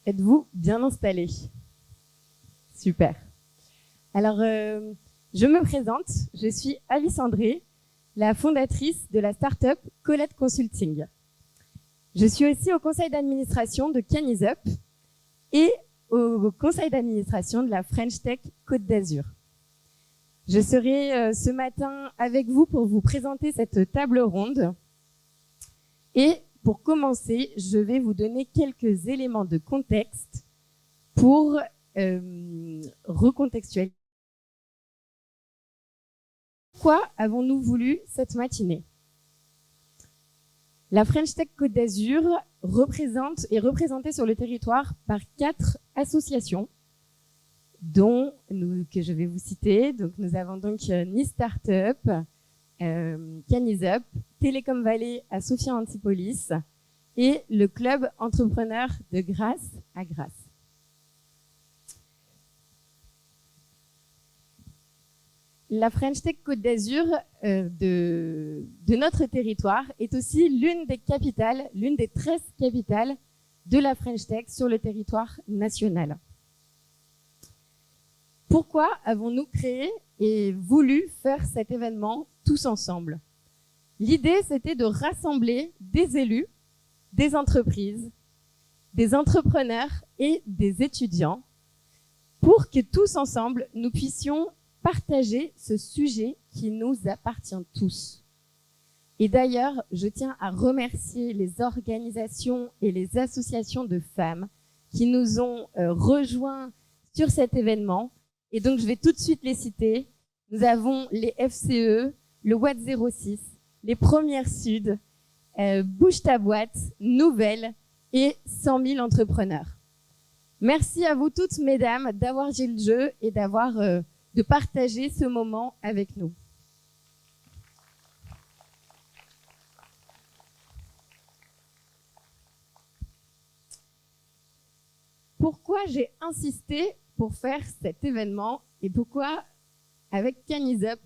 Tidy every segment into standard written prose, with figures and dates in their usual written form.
Êtes-vous bien installés? Super. Alors, je me présente, je suis Alice André, la fondatrice de la start-up Colette Consulting. Je suis aussi au conseil d'administration de Canisup et au conseil d'administration de la French Tech Côte d'Azur. Je serai ce matin avec vous pour vous présenter cette table ronde. Et pour commencer, je vais vous donner quelques éléments de contexte pour recontextualiser. Pourquoi avons-nous voulu cette matinée? La French Tech Côte d'Azur est représentée sur le territoire par 4 associations, que je vais vous citer. Donc, nous avons donc Nice Startup, Canisup, Télécom Vallée à Sophia Antipolis et le club entrepreneur de Grasse à Grasse. La French Tech Côte d'Azur de notre territoire est aussi l'une des 13 capitales de la French Tech sur le territoire national. Pourquoi avons-nous créé et voulu faire cet événement tous ensemble? L'idée, c'était de rassembler des élus, des entreprises, des entrepreneurs et des étudiants pour que tous ensemble, nous puissions partager ce sujet qui nous appartient tous. Et d'ailleurs, je tiens à remercier les organisations et les associations de femmes qui nous ont rejoints sur cet événement. Et donc, je vais tout de suite les citer. Nous avons les FCE, le Watt 06, les Premières Sud, Bouge ta boîte, Nouvelle et 100 000 entrepreneurs. Merci à vous toutes, mesdames, d'avoir joué le jeu et de partager ce moment avec nous. Pourquoi j'ai insisté pour faire cet événement et pourquoi, avec Canisup,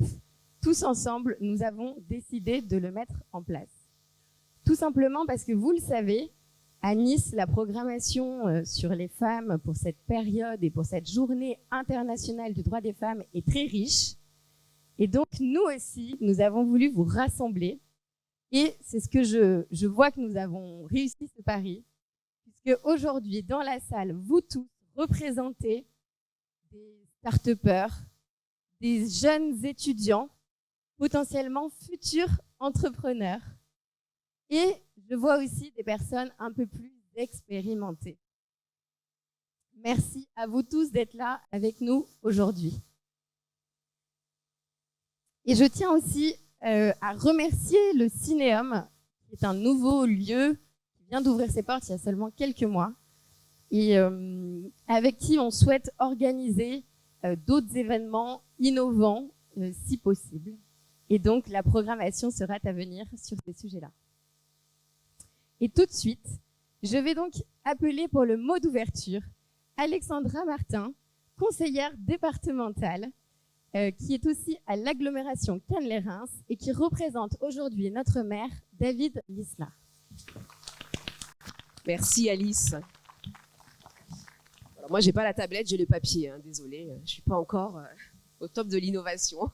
tous ensemble, nous avons décidé de le mettre en place? Tout simplement parce que vous le savez, à Nice, la programmation sur les femmes pour cette période et pour cette journée internationale du droit des femmes est très riche. Et donc, nous aussi, nous avons voulu vous rassembler. Et c'est ce que je vois que nous avons réussi ce pari. Puisque aujourd'hui, dans la salle, vous tous représentez des start-upers, des jeunes étudiants, potentiellement futurs entrepreneurs. Et je vois aussi des personnes un peu plus expérimentées. Merci à vous tous d'être là avec nous aujourd'hui. Et je tiens aussi à remercier le Cinéum, qui est un nouveau lieu qui vient d'ouvrir ses portes il y a seulement quelques mois, et avec qui on souhaite organiser d'autres événements innovants, si possible. Et donc, la programmation sera à venir sur ces sujets-là. Et tout de suite, je vais donc appeler pour le mot d'ouverture Alexandra Martin, conseillère départementale, qui est aussi à l'agglomération Cannes-les-Reims et qui représente aujourd'hui notre maire, David Lisnard. Merci Alice. Alors, moi, j'ai pas la tablette, j'ai le papier, hein, désolée, je suis pas encore au top de l'innovation.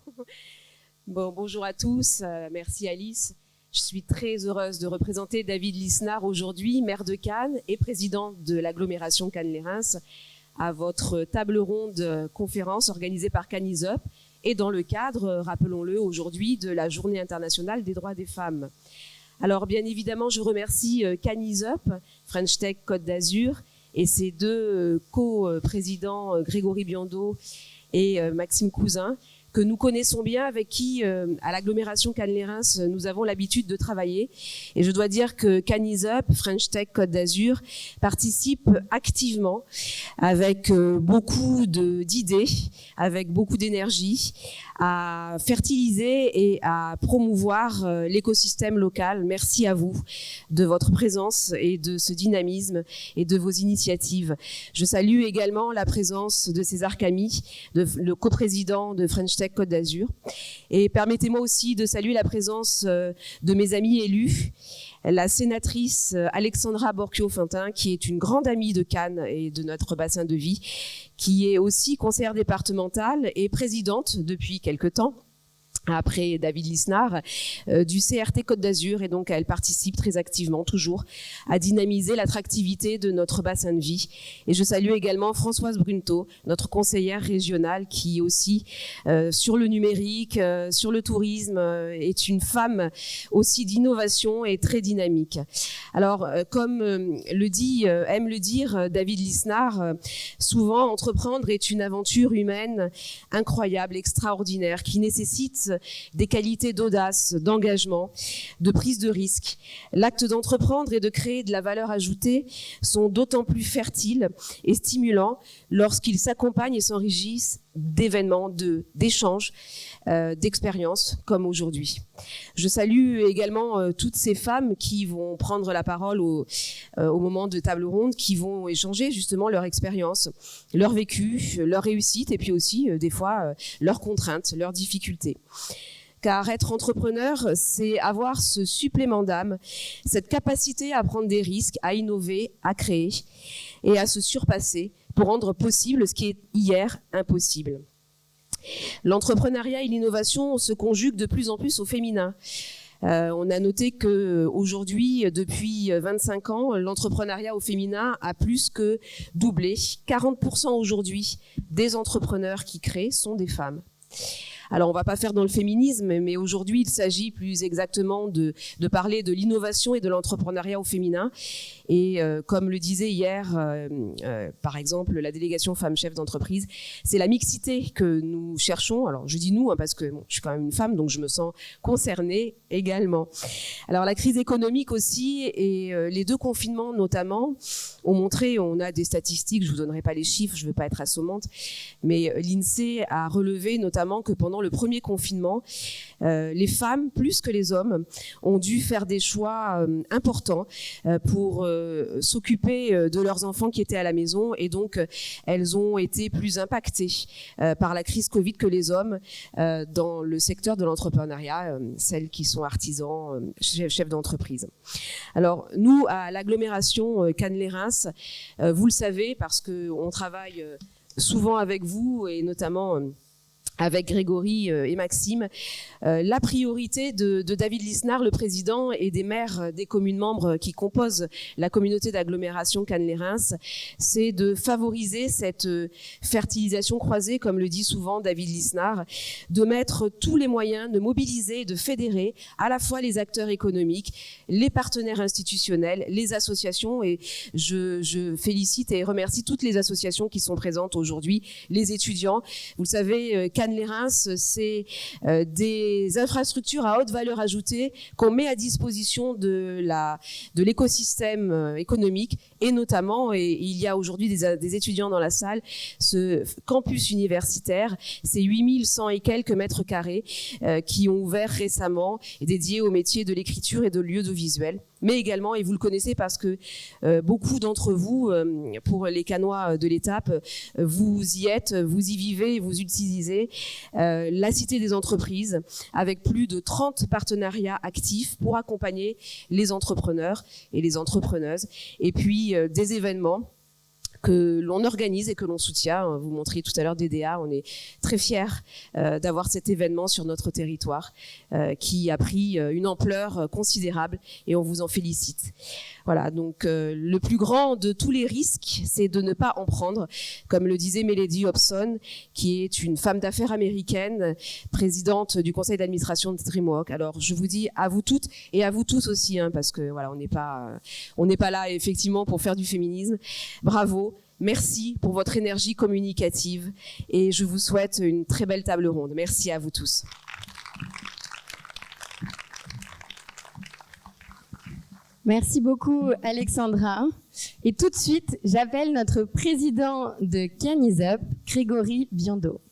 Bon, bonjour à tous, merci Alice. Je suis très heureuse de représenter David Lisnard aujourd'hui, maire de Cannes et président de l'agglomération Cannes-les-Reims, à votre table ronde conférence organisée par Canisup et dans le cadre, rappelons-le aujourd'hui, de la Journée internationale des droits des femmes. Alors bien évidemment, je remercie Canisup, French Tech Côte d'Azur et ses deux co-présidents Grégory Biondo et Maxime Cousin, que nous connaissons bien, avec qui, à l'agglomération Cannes-les-Reims, nous avons l'habitude de travailler. Et je dois dire que Canisup, French Tech Côte d'Azur, participe activement avec beaucoup d'idées, avec beaucoup d'énergie, à fertiliser et à promouvoir l'écosystème local. Merci à vous de votre présence et de ce dynamisme et de vos initiatives. Je salue également la présence de César Camille, le coprésident de French #Côte d'Azur. Et permettez-moi aussi de saluer la présence de mes amis élus, la sénatrice Alexandra Borchio-Fintin, qui est une grande amie de Cannes et de notre bassin de vie, qui est aussi conseillère départementale et présidente depuis quelque temps, après David Lisnard, du CRT Côte d'Azur, et donc elle participe très activement toujours à dynamiser l'attractivité de notre bassin de vie. Et je salue également Françoise Brunto, notre conseillère régionale, qui aussi sur le numérique, sur le tourisme, est une femme aussi d'innovation et très dynamique. Alors comme aime le dire David Lisnard, souvent entreprendre est une aventure humaine incroyable, extraordinaire, qui nécessite des qualités d'audace, d'engagement, de prise de risque. L'acte d'entreprendre et de créer de la valeur ajoutée sont d'autant plus fertiles et stimulants lorsqu'ils s'accompagnent et s'enrichissent d'événements, d'échanges, d'expériences comme aujourd'hui. Je salue également toutes ces femmes qui vont prendre la parole au moment de table ronde, qui vont échanger justement leur expérience, leur vécu, leur réussite et puis aussi des fois leurs contraintes, leurs difficultés. Car être entrepreneur, c'est avoir ce supplément d'âme, cette capacité à prendre des risques, à innover, à créer et à se surpasser pour rendre possible ce qui est hier impossible. L'entrepreneuriat et l'innovation se conjuguent de plus en plus au féminin. On a noté qu'aujourd'hui, depuis 25 ans, l'entrepreneuriat au féminin a plus que doublé. 40% aujourd'hui des entrepreneurs qui créent sont des femmes. Alors, on ne va pas faire dans le féminisme, mais aujourd'hui, il s'agit plus exactement de parler de l'innovation et de l'entrepreneuriat au féminin. Et comme le disait hier, par exemple, la délégation femmes chefs d'entreprise, c'est la mixité que nous cherchons. Alors, je dis nous, parce que je suis quand même une femme, donc je me sens concernée également. Alors, la crise économique aussi et les 2 confinements notamment ont montré, on a des statistiques, je ne vous donnerai pas les chiffres, je ne veux pas être assommante, mais l'INSEE a relevé notamment que pendant le premier confinement, les femmes, plus que les hommes, ont dû faire des choix importants pour s'occuper de leurs enfants qui étaient à la maison, et donc elles ont été plus impactées par la crise Covid que les hommes dans le secteur de l'entrepreneuriat, celles qui sont artisans, chefs d'entreprise. Alors nous, à l'agglomération Cannes-les-Reims, vous le savez parce qu'on travaille souvent avec vous et notamment avec Grégory et Maxime, la priorité de David Lisnard, le président, et des maires des communes membres qui composent la communauté d'agglomération Cannes-les-Reims, c'est de favoriser cette fertilisation croisée, comme le dit souvent David Lisnard, de mettre tous les moyens, de mobiliser, de fédérer à la fois les acteurs économiques, les partenaires institutionnels, les associations, et je félicite et remercie toutes les associations qui sont présentes aujourd'hui, les étudiants. Vous le savez, Cannes-les-Reims, c'est des infrastructures à haute valeur ajoutée qu'on met à disposition de l'écosystème économique, et notamment, et il y a aujourd'hui des étudiants dans la salle, ce campus universitaire, c'est 8100 et quelques mètres carrés qui ont ouvert récemment et dédiés au métier de l'écriture et de l'audiovisuel. Mais également, et vous le connaissez parce que beaucoup d'entre vous, pour les Cannois de l'étape, vous y êtes, vous y vivez, vous utilisez la Cité des entreprises avec plus de 30 partenariats actifs pour accompagner les entrepreneurs et les entrepreneuses, et puis des événements que l'on organise et que l'on soutient. Vous montriez tout à l'heure DDA, on est très fiers d'avoir cet événement sur notre territoire qui a pris une ampleur considérable, et on vous en félicite. Voilà, donc le plus grand de tous les risques, c'est de ne pas en prendre, comme le disait Melody Hobson, qui est une femme d'affaires américaine, présidente du conseil d'administration de DreamWorks. Alors je vous dis à vous toutes et à vous tous aussi, parce que voilà, on n'est pas là effectivement pour faire du féminisme. Bravo. Merci pour votre énergie communicative et je vous souhaite une très belle table ronde. Merci à vous tous. Merci beaucoup Alexandra. Et tout de suite, j'appelle notre président de Cannes-Up, Grégory Biondo.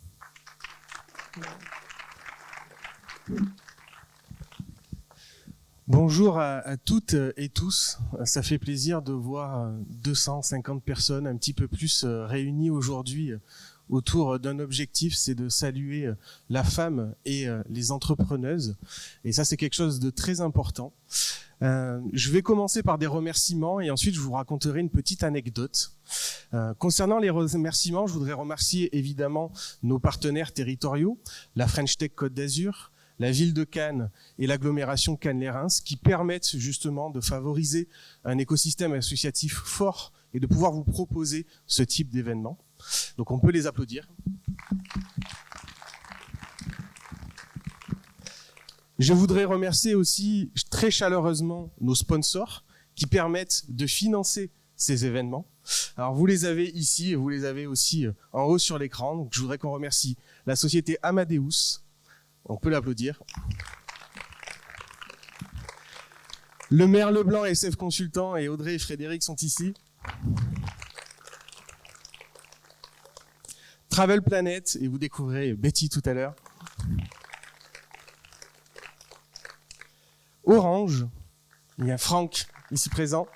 Bonjour à toutes et tous. Ça fait plaisir de voir 250 personnes, un petit peu plus, réunies aujourd'hui autour d'un objectif, c'est de saluer la femme et les entrepreneuses. Et ça, c'est quelque chose de très important. Je vais commencer par des remerciements et ensuite je vous raconterai une petite anecdote. Concernant les remerciements, je voudrais remercier évidemment nos partenaires territoriaux, la French Tech Côte d'Azur, la ville de Cannes et l'agglomération Cannes-les-Reims, qui permettent justement de favoriser un écosystème associatif fort et de pouvoir vous proposer ce type d'événement. Donc on peut les applaudir. Je voudrais remercier aussi très chaleureusement nos sponsors qui permettent de financer ces événements. Alors vous les avez ici et vous les avez aussi en haut sur l'écran. Donc je voudrais qu'on remercie la société Amadeus. On peut l'applaudir. Le maire Leblanc, SF Consultant et Audrey et Frédéric sont ici. Travel Planet, et vous découvrirez Betty tout à l'heure. Orange, il y a Franck ici présent.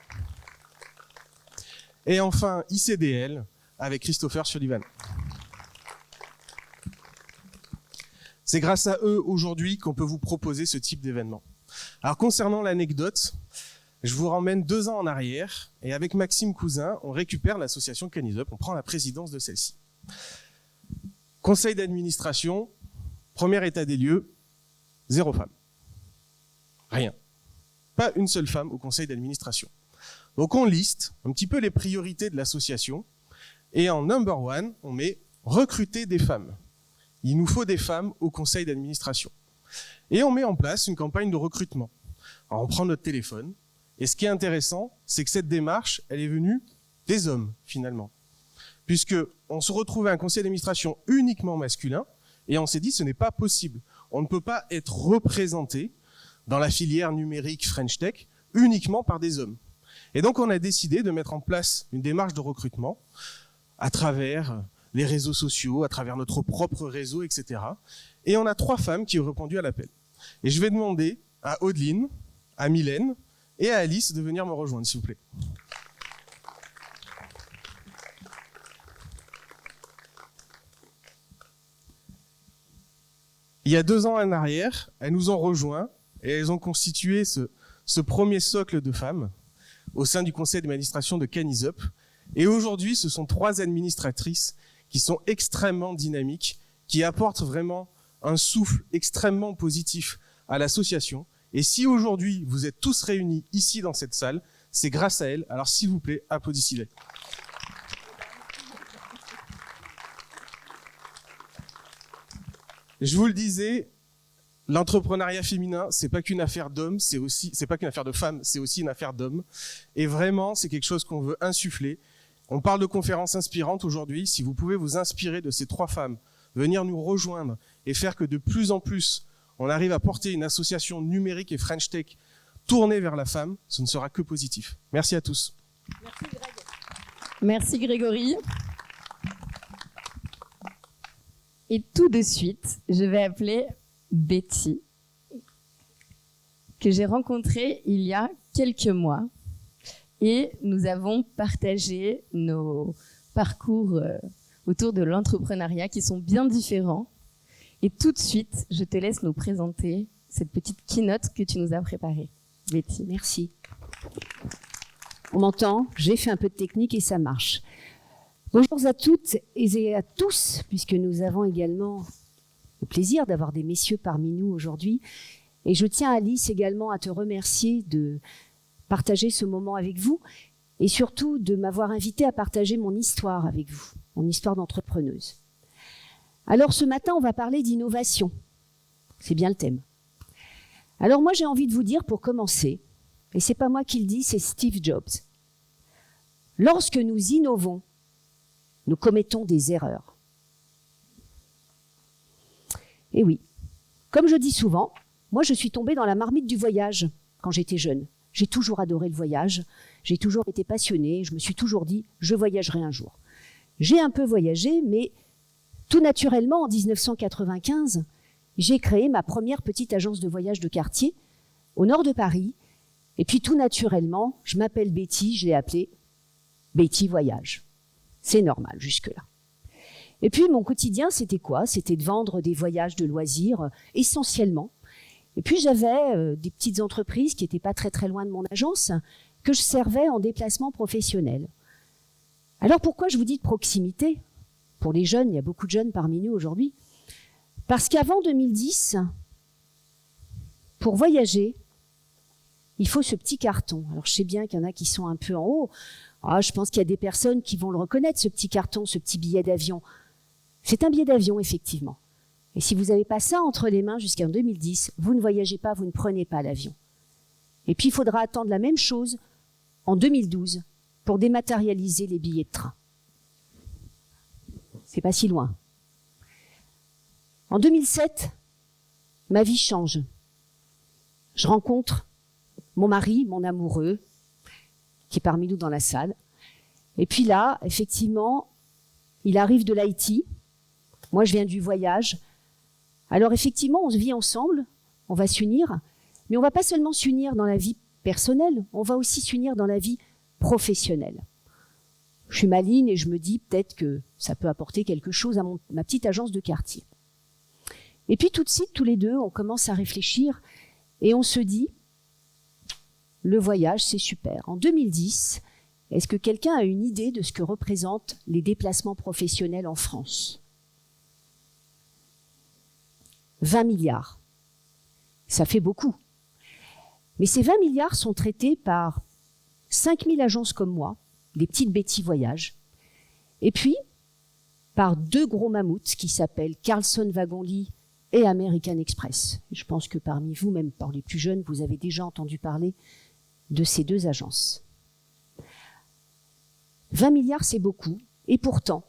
Et enfin ICDL avec Christopher Sullivan. C'est grâce à eux aujourd'hui qu'on peut vous proposer ce type d'événement. Alors concernant l'anecdote, je vous ramène 2 ans en arrière et avec Maxime Cousin, on récupère l'association CanISUP, on prend la présidence de celle-ci. Conseil d'administration, premier état des lieux, 0 femme. Rien. Pas une seule femme au conseil d'administration. Donc on liste un petit peu les priorités de l'association et en number 1, on met recruter des femmes. Il nous faut des femmes au conseil d'administration. Et on met en place une campagne de recrutement. Alors on prend notre téléphone et ce qui est intéressant, c'est que cette démarche, elle est venue des hommes finalement. Puisque on se retrouvait à un conseil d'administration uniquement masculin et on s'est dit ce n'est pas possible. On ne peut pas être représenté dans la filière numérique French Tech uniquement par des hommes. Et donc on a décidé de mettre en place une démarche de recrutement à travers les réseaux sociaux, à travers notre propre réseau, etc. Et on a 3 femmes qui ont répondu à l'appel. Et je vais demander à Audeline, à Mylène et à Alice de venir me rejoindre, s'il vous plaît. Il y a 2 ans en arrière, elles nous ont rejoints et elles ont constitué ce premier socle de femmes au sein du conseil d'administration de CanISUP. Et aujourd'hui, ce sont 3 administratrices qui sont extrêmement dynamiques, qui apportent vraiment un souffle extrêmement positif à l'association. Et si aujourd'hui, vous êtes tous réunis ici dans cette salle, c'est grâce à elles. Alors s'il vous plaît, applaudissez-les. Je vous le disais, l'entrepreneuriat féminin, c'est pas qu'une affaire d'hommes, c'est pas qu'une affaire de femmes, c'est aussi une affaire d'hommes. Et vraiment, c'est quelque chose qu'on veut insuffler. On parle de conférences inspirantes aujourd'hui. Si vous pouvez vous inspirer de ces 3 femmes, venir nous rejoindre et faire que de plus en plus, on arrive à porter une association numérique et French Tech tournée vers la femme, ce ne sera que positif. Merci à tous. Merci Greg. Merci Grégory. Et tout de suite, je vais appeler Betty, que j'ai rencontrée il y a quelques mois. Et nous avons partagé nos parcours autour de l'entrepreneuriat qui sont bien différents. Et tout de suite, je te laisse nous présenter cette petite keynote que tu nous as préparée. Betty. Merci. On m'entend, j'ai fait un peu de technique et ça marche. Bonjour à toutes et à tous, puisque nous avons également le plaisir d'avoir des messieurs parmi nous aujourd'hui. Et je tiens, Alice, également à te remercier de partager ce moment avec vous et surtout de m'avoir invité à partager mon histoire avec vous, mon histoire d'entrepreneuse. Alors ce matin, on va parler d'innovation. C'est bien le thème. Alors moi, j'ai envie de vous dire pour commencer, et c'est pas moi qui le dis, c'est Steve Jobs. Lorsque nous innovons, nous commettons des erreurs. Et oui, comme je dis souvent, moi je suis tombée dans la marmite du voyage quand j'étais jeune. J'ai toujours adoré le voyage, j'ai toujours été passionnée, je me suis toujours dit, je voyagerai un jour. J'ai un peu voyagé, mais tout naturellement, en 1995, j'ai créé ma première petite agence de voyage de quartier au nord de Paris. Et puis tout naturellement, je m'appelle Betty, je l'ai appelée Betty Voyage. C'est normal jusque-là. Et puis mon quotidien, c'était quoi? C'était de vendre des voyages de loisirs essentiellement. Et puis j'avais des petites entreprises qui n'étaient pas très très loin de mon agence, que je servais en déplacement professionnel. Alors pourquoi je vous dis de proximité? Pour les jeunes, il y a beaucoup de jeunes parmi nous aujourd'hui. Parce qu'avant 2010, pour voyager, il faut ce petit carton. Alors je sais bien qu'il y en a qui sont un peu en haut. Ah, je pense qu'il y a des personnes qui vont le reconnaître, ce petit carton, ce petit billet d'avion. C'est un billet d'avion, effectivement. Et si vous n'avez pas ça entre les mains jusqu'en 2010, vous ne voyagez pas, vous ne prenez pas l'avion. Et puis il faudra attendre la même chose en 2012 pour dématérialiser les billets de train. C'est pas si loin. En 2007, ma vie change. Je rencontre mon mari, mon amoureux, qui est parmi nous dans la salle. Et puis là, effectivement, il arrive de l'Haïti. Moi, je viens du voyage. Alors effectivement, on se vit ensemble, on va s'unir, mais on va pas seulement s'unir dans la vie personnelle, on va aussi s'unir dans la vie professionnelle. Je suis maligne et je me dis peut-être que ça peut apporter quelque chose à ma petite agence de quartier. Et puis tout de suite, tous les deux, on commence à réfléchir et on se dit, le voyage, c'est super. En 2010, est-ce que quelqu'un a une idée de ce que représentent les déplacements professionnels en France ? 20 milliards. Ça fait beaucoup. Mais ces 20 milliards sont traités par 5000 agences comme moi, des petites Betty Voyages, et puis par 2 gros mammouths qui s'appellent Carlson Wagonlit et American Express. Je pense que parmi vous, même par les plus jeunes, vous avez déjà entendu parler de ces 2 agences. 20 milliards, c'est beaucoup, et pourtant,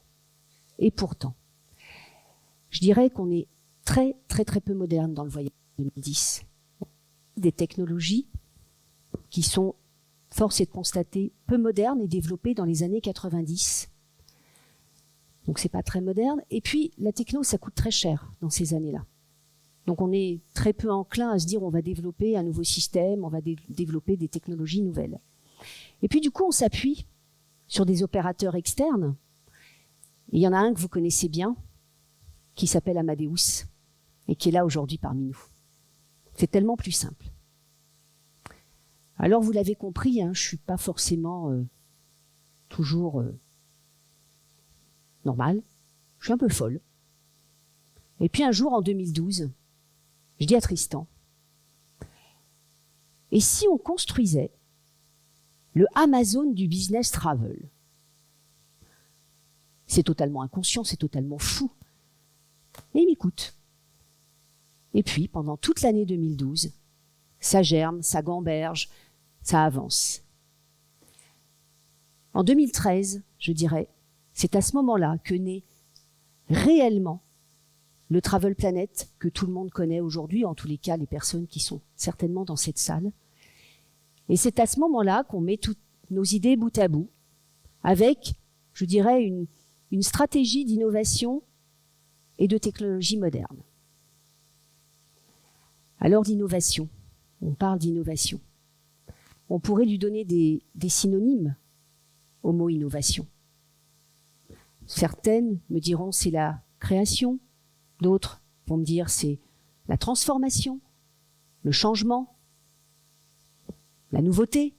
je dirais qu'on est très peu moderne dans le voyage 2010. Des technologies qui sont, force est de constater, peu modernes et développées dans les années 90. Donc c'est pas très moderne. Et puis la techno, ça coûte très cher dans ces années-là. Donc on est très peu enclin à se dire on va développer un nouveau système, on va développer des technologies nouvelles. Et puis du coup on s'appuie sur des opérateurs externes. Et il y en a un que vous connaissez bien, qui s'appelle Amadeus, et qui est là aujourd'hui parmi nous. C'est tellement plus simple. Alors vous l'avez compris, je ne suis pas forcément toujours normale, je suis un peu folle. Et puis un jour en 2012, je dis à Tristan, et si on construisait le Amazon du business travel? C'est totalement inconscient, c'est totalement fou. Et il m'écoute. Et puis, pendant toute l'année 2012, ça germe, ça gamberge, ça avance. En 2013, je dirais, c'est à ce moment-là que naît réellement le Travel Planet que tout le monde connaît aujourd'hui, en tous les cas les personnes qui sont certainement dans cette salle. Et c'est à ce moment-là qu'on met toutes nos idées bout à bout, avec, je dirais, une stratégie d'innovation et de technologie moderne. Alors l'innovation, on parle d'innovation. On pourrait lui donner des synonymes au mot innovation. Certaines me diront c'est la création, d'autres vont me dire c'est la transformation, le changement, la nouveauté,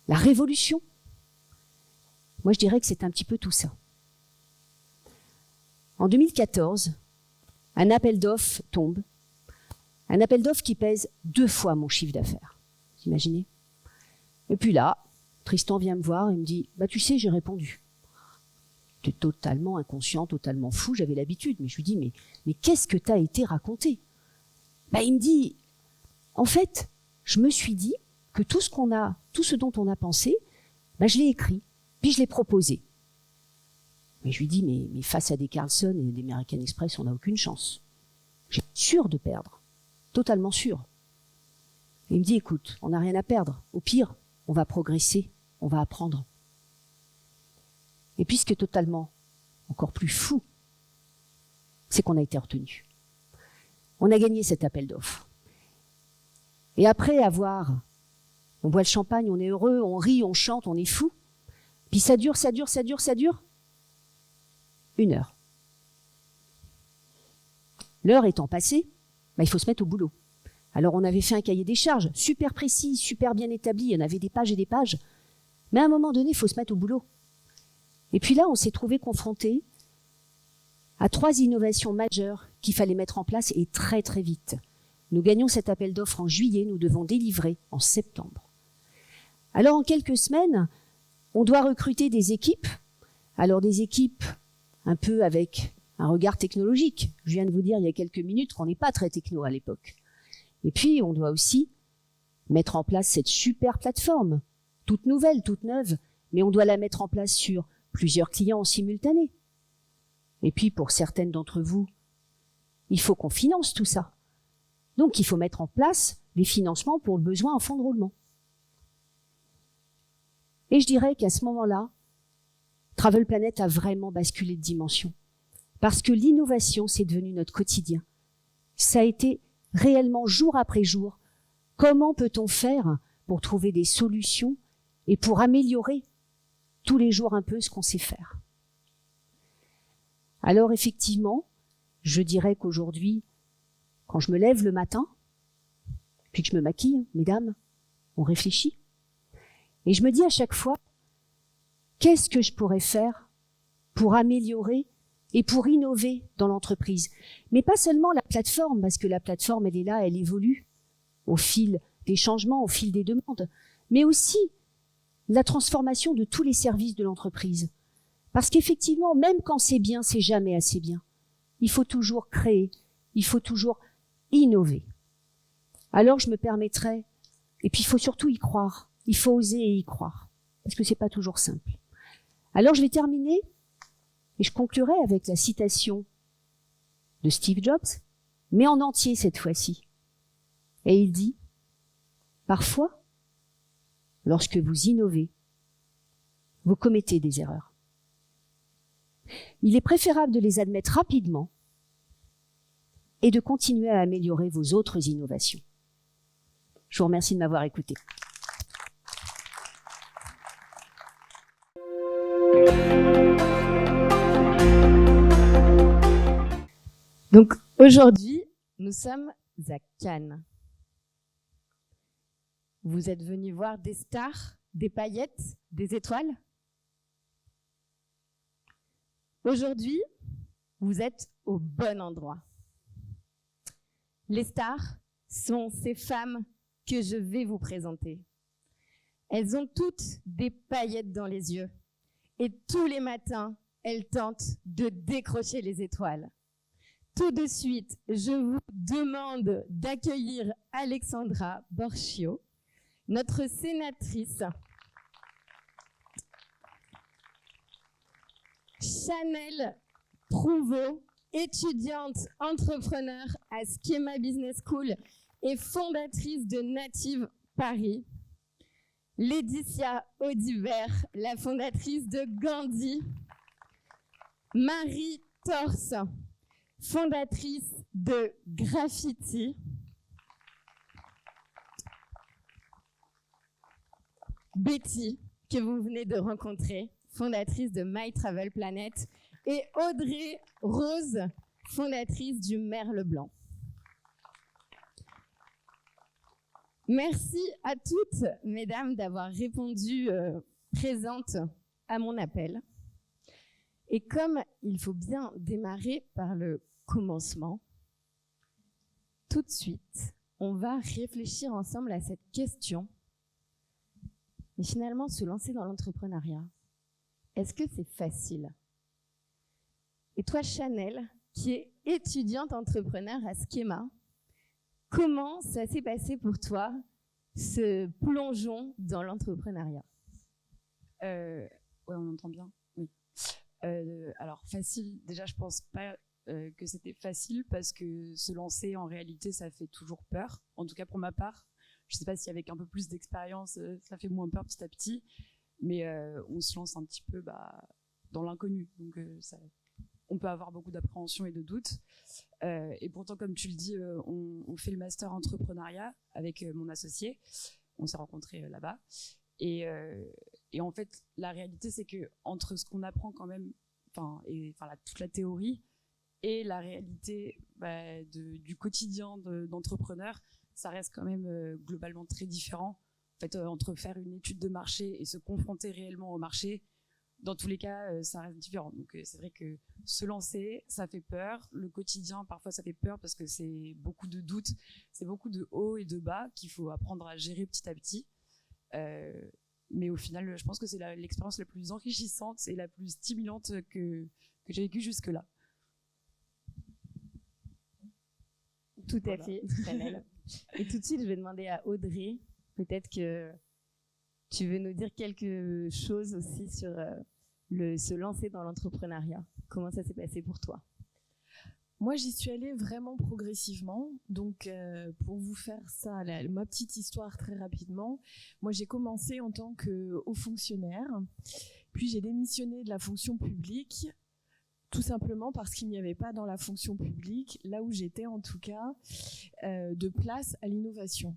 la révolution. Moi je dirais que c'est un petit peu tout ça. En 2014, un appel d'offres tombe. Un appel d'offres qui pèse 2 fois mon chiffre d'affaires. Vous imaginez? Et puis là, Tristan vient me voir et me dit « Bah tu sais, j'ai répondu. » J'étais totalement inconscient, totalement fou, j'avais l'habitude. Mais je lui dis « Mais qu'est-ce que t'as été raconté ?» Bah il me dit « En fait, je me suis dit que tout ce dont on a pensé, bah je l'ai écrit, puis je l'ai proposé. » Mais je lui dis mais face à des Carlson et des American Express, on n'a aucune chance. J'ai sûr de perdre. Totalement sûr. Et il me dit, écoute, on n'a rien à perdre. Au pire, on va progresser, on va apprendre. Et puis ce qui est totalement encore plus fou, c'est qu'on a été retenu. On a gagné cet appel d'offres. Et après on boit le champagne, on est heureux, on rit, on chante, on est fou. Puis ça dure. 1 heure. L'heure étant passée, il faut se mettre au boulot. Alors on avait fait un cahier des charges, super précis, super bien établi, il y en avait des pages et des pages. Mais à un moment donné, il faut se mettre au boulot. Et puis là, on s'est trouvé confronté à 3 innovations majeures qu'il fallait mettre en place et très très vite. Nous gagnons cet appel d'offres en juillet, nous devons délivrer en septembre. Alors en quelques semaines, on doit recruter des équipes. Alors des équipes un peu avec un regard technologique. Je viens de vous dire il y a quelques minutes qu'on n'est pas très techno à l'époque. Et puis on doit aussi mettre en place cette super plateforme, toute nouvelle, toute neuve, mais on doit la mettre en place sur plusieurs clients en simultané. Et puis pour certaines d'entre vous, il faut qu'on finance tout ça. Donc il faut mettre en place les financements pour le besoin en fonds de roulement. Et je dirais qu'à ce moment-là, Travel Planet a vraiment basculé de dimension. Parce que l'innovation, c'est devenu notre quotidien. Ça a été réellement jour après jour. Comment peut-on faire pour trouver des solutions et pour améliorer tous les jours un peu ce qu'on sait faire? Alors effectivement, je dirais qu'aujourd'hui, quand je me lève le matin, puis que je me maquille, mesdames, on réfléchit. Et je me dis à chaque fois, qu'est-ce que je pourrais faire pour améliorer et pour innover dans l'entreprise? Mais pas seulement la plateforme, parce que la plateforme, elle est là, elle évolue au fil des changements, au fil des demandes, mais aussi la transformation de tous les services de l'entreprise. Parce qu'effectivement, même quand c'est bien, c'est jamais assez bien. Il faut toujours créer, il faut toujours innover. Alors je me permettrai, et puis il faut surtout y croire, il faut oser y croire, parce que c'est pas toujours simple. Alors je vais terminer, et je conclurai avec la citation de Steve Jobs, mais en entier cette fois-ci. Et il dit, parfois, lorsque vous innovez, vous commettez des erreurs. Il est préférable de les admettre rapidement et de continuer à améliorer vos autres innovations. Je vous remercie de m'avoir écouté. Donc aujourd'hui, nous sommes à Cannes. Vous êtes venus voir des stars, des paillettes, des étoiles? Aujourd'hui, vous êtes au bon endroit. Les stars sont ces femmes que je vais vous présenter. Elles ont toutes des paillettes dans les yeux et tous les matins, elles tentent de décrocher les étoiles. Tout de suite, je vous demande d'accueillir Alexandra Borchio, notre sénatrice, Chanel Prouveau, étudiante entrepreneur à Schema Business School et fondatrice de Native Paris, Laetitia Audibert, la fondatrice de Gandhi, Marie Torse, fondatrice de Graffiti, Betty, que vous venez de rencontrer, fondatrice de My Travel Planet, et Audrey Rose, fondatrice du Merle Blanc. Merci à toutes, mesdames, d'avoir répondu présentes à mon appel. Et comme il faut bien démarrer par le commencement, tout de suite, on va réfléchir ensemble à cette question. Mais finalement, se lancer dans l'entrepreneuriat, est-ce que c'est facile? Et toi, Chanel, qui est étudiante entrepreneur à Schema, comment ça s'est passé pour toi, ce plongeon dans l'entrepreneuriat? Ouais, on entend bien, oui. Alors, facile, déjà, je pense pas que c'était facile parce que se lancer, en réalité, ça fait toujours peur. En tout cas, pour ma part, je sais pas si avec un peu plus d'expérience, ça fait moins peur petit à petit, mais on se lance un petit peu dans l'inconnu. Donc, on peut avoir beaucoup d'appréhension et de doutes. Et pourtant, comme tu le dis, on fait le master entrepreneuriat avec mon associé. On s'est rencontrés là-bas. Et en fait, la réalité, c'est que entre ce qu'on apprend quand même, toute la théorie et la réalité du quotidien d'entrepreneur, ça reste quand même globalement très différent. En fait, entre faire une étude de marché et se confronter réellement au marché, dans tous les cas, ça reste différent. Donc, c'est vrai que se lancer, ça fait peur. Le quotidien, parfois, ça fait peur parce que c'est beaucoup de doutes, c'est beaucoup de hauts et de bas qu'il faut apprendre à gérer petit à petit. Mais au final, je pense que c'est l'expérience la plus enrichissante et la plus stimulante que j'ai vécue jusque-là. Tout à fait, Chanel. Et tout de suite, je vais demander à Audrey, peut-être que tu veux nous dire quelque chose aussi sur se lancer dans l'entrepreneuriat. Comment ça s'est passé pour toi? Moi, j'y suis allée vraiment progressivement. Donc, pour vous faire ça, ma petite histoire très rapidement, moi, j'ai commencé en tant que haut fonctionnaire. Puis, j'ai démissionné de la fonction publique, tout simplement parce qu'il n'y avait pas dans la fonction publique, là où j'étais en tout cas, de place à l'innovation.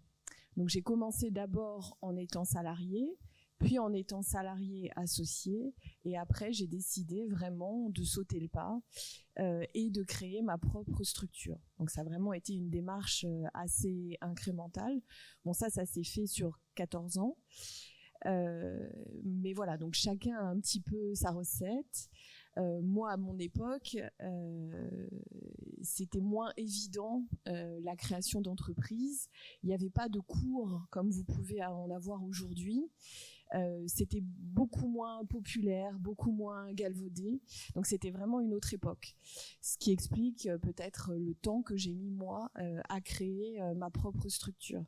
Donc, j'ai commencé d'abord en étant salariée, puis en étant salariée associée, et après j'ai décidé vraiment de sauter le pas et de créer ma propre structure. Donc ça a vraiment été une démarche assez incrémentale. Bon, ça s'est fait sur 14 ans. Mais voilà, donc chacun a un petit peu sa recette. Moi, à mon époque, c'était moins évident la création d'entreprises. Il n'y avait pas de cours comme vous pouvez en avoir aujourd'hui. C'était beaucoup moins populaire, beaucoup moins galvaudé. Donc c'était vraiment une autre époque. Ce qui explique peut-être le temps que j'ai mis moi à créer ma propre structure.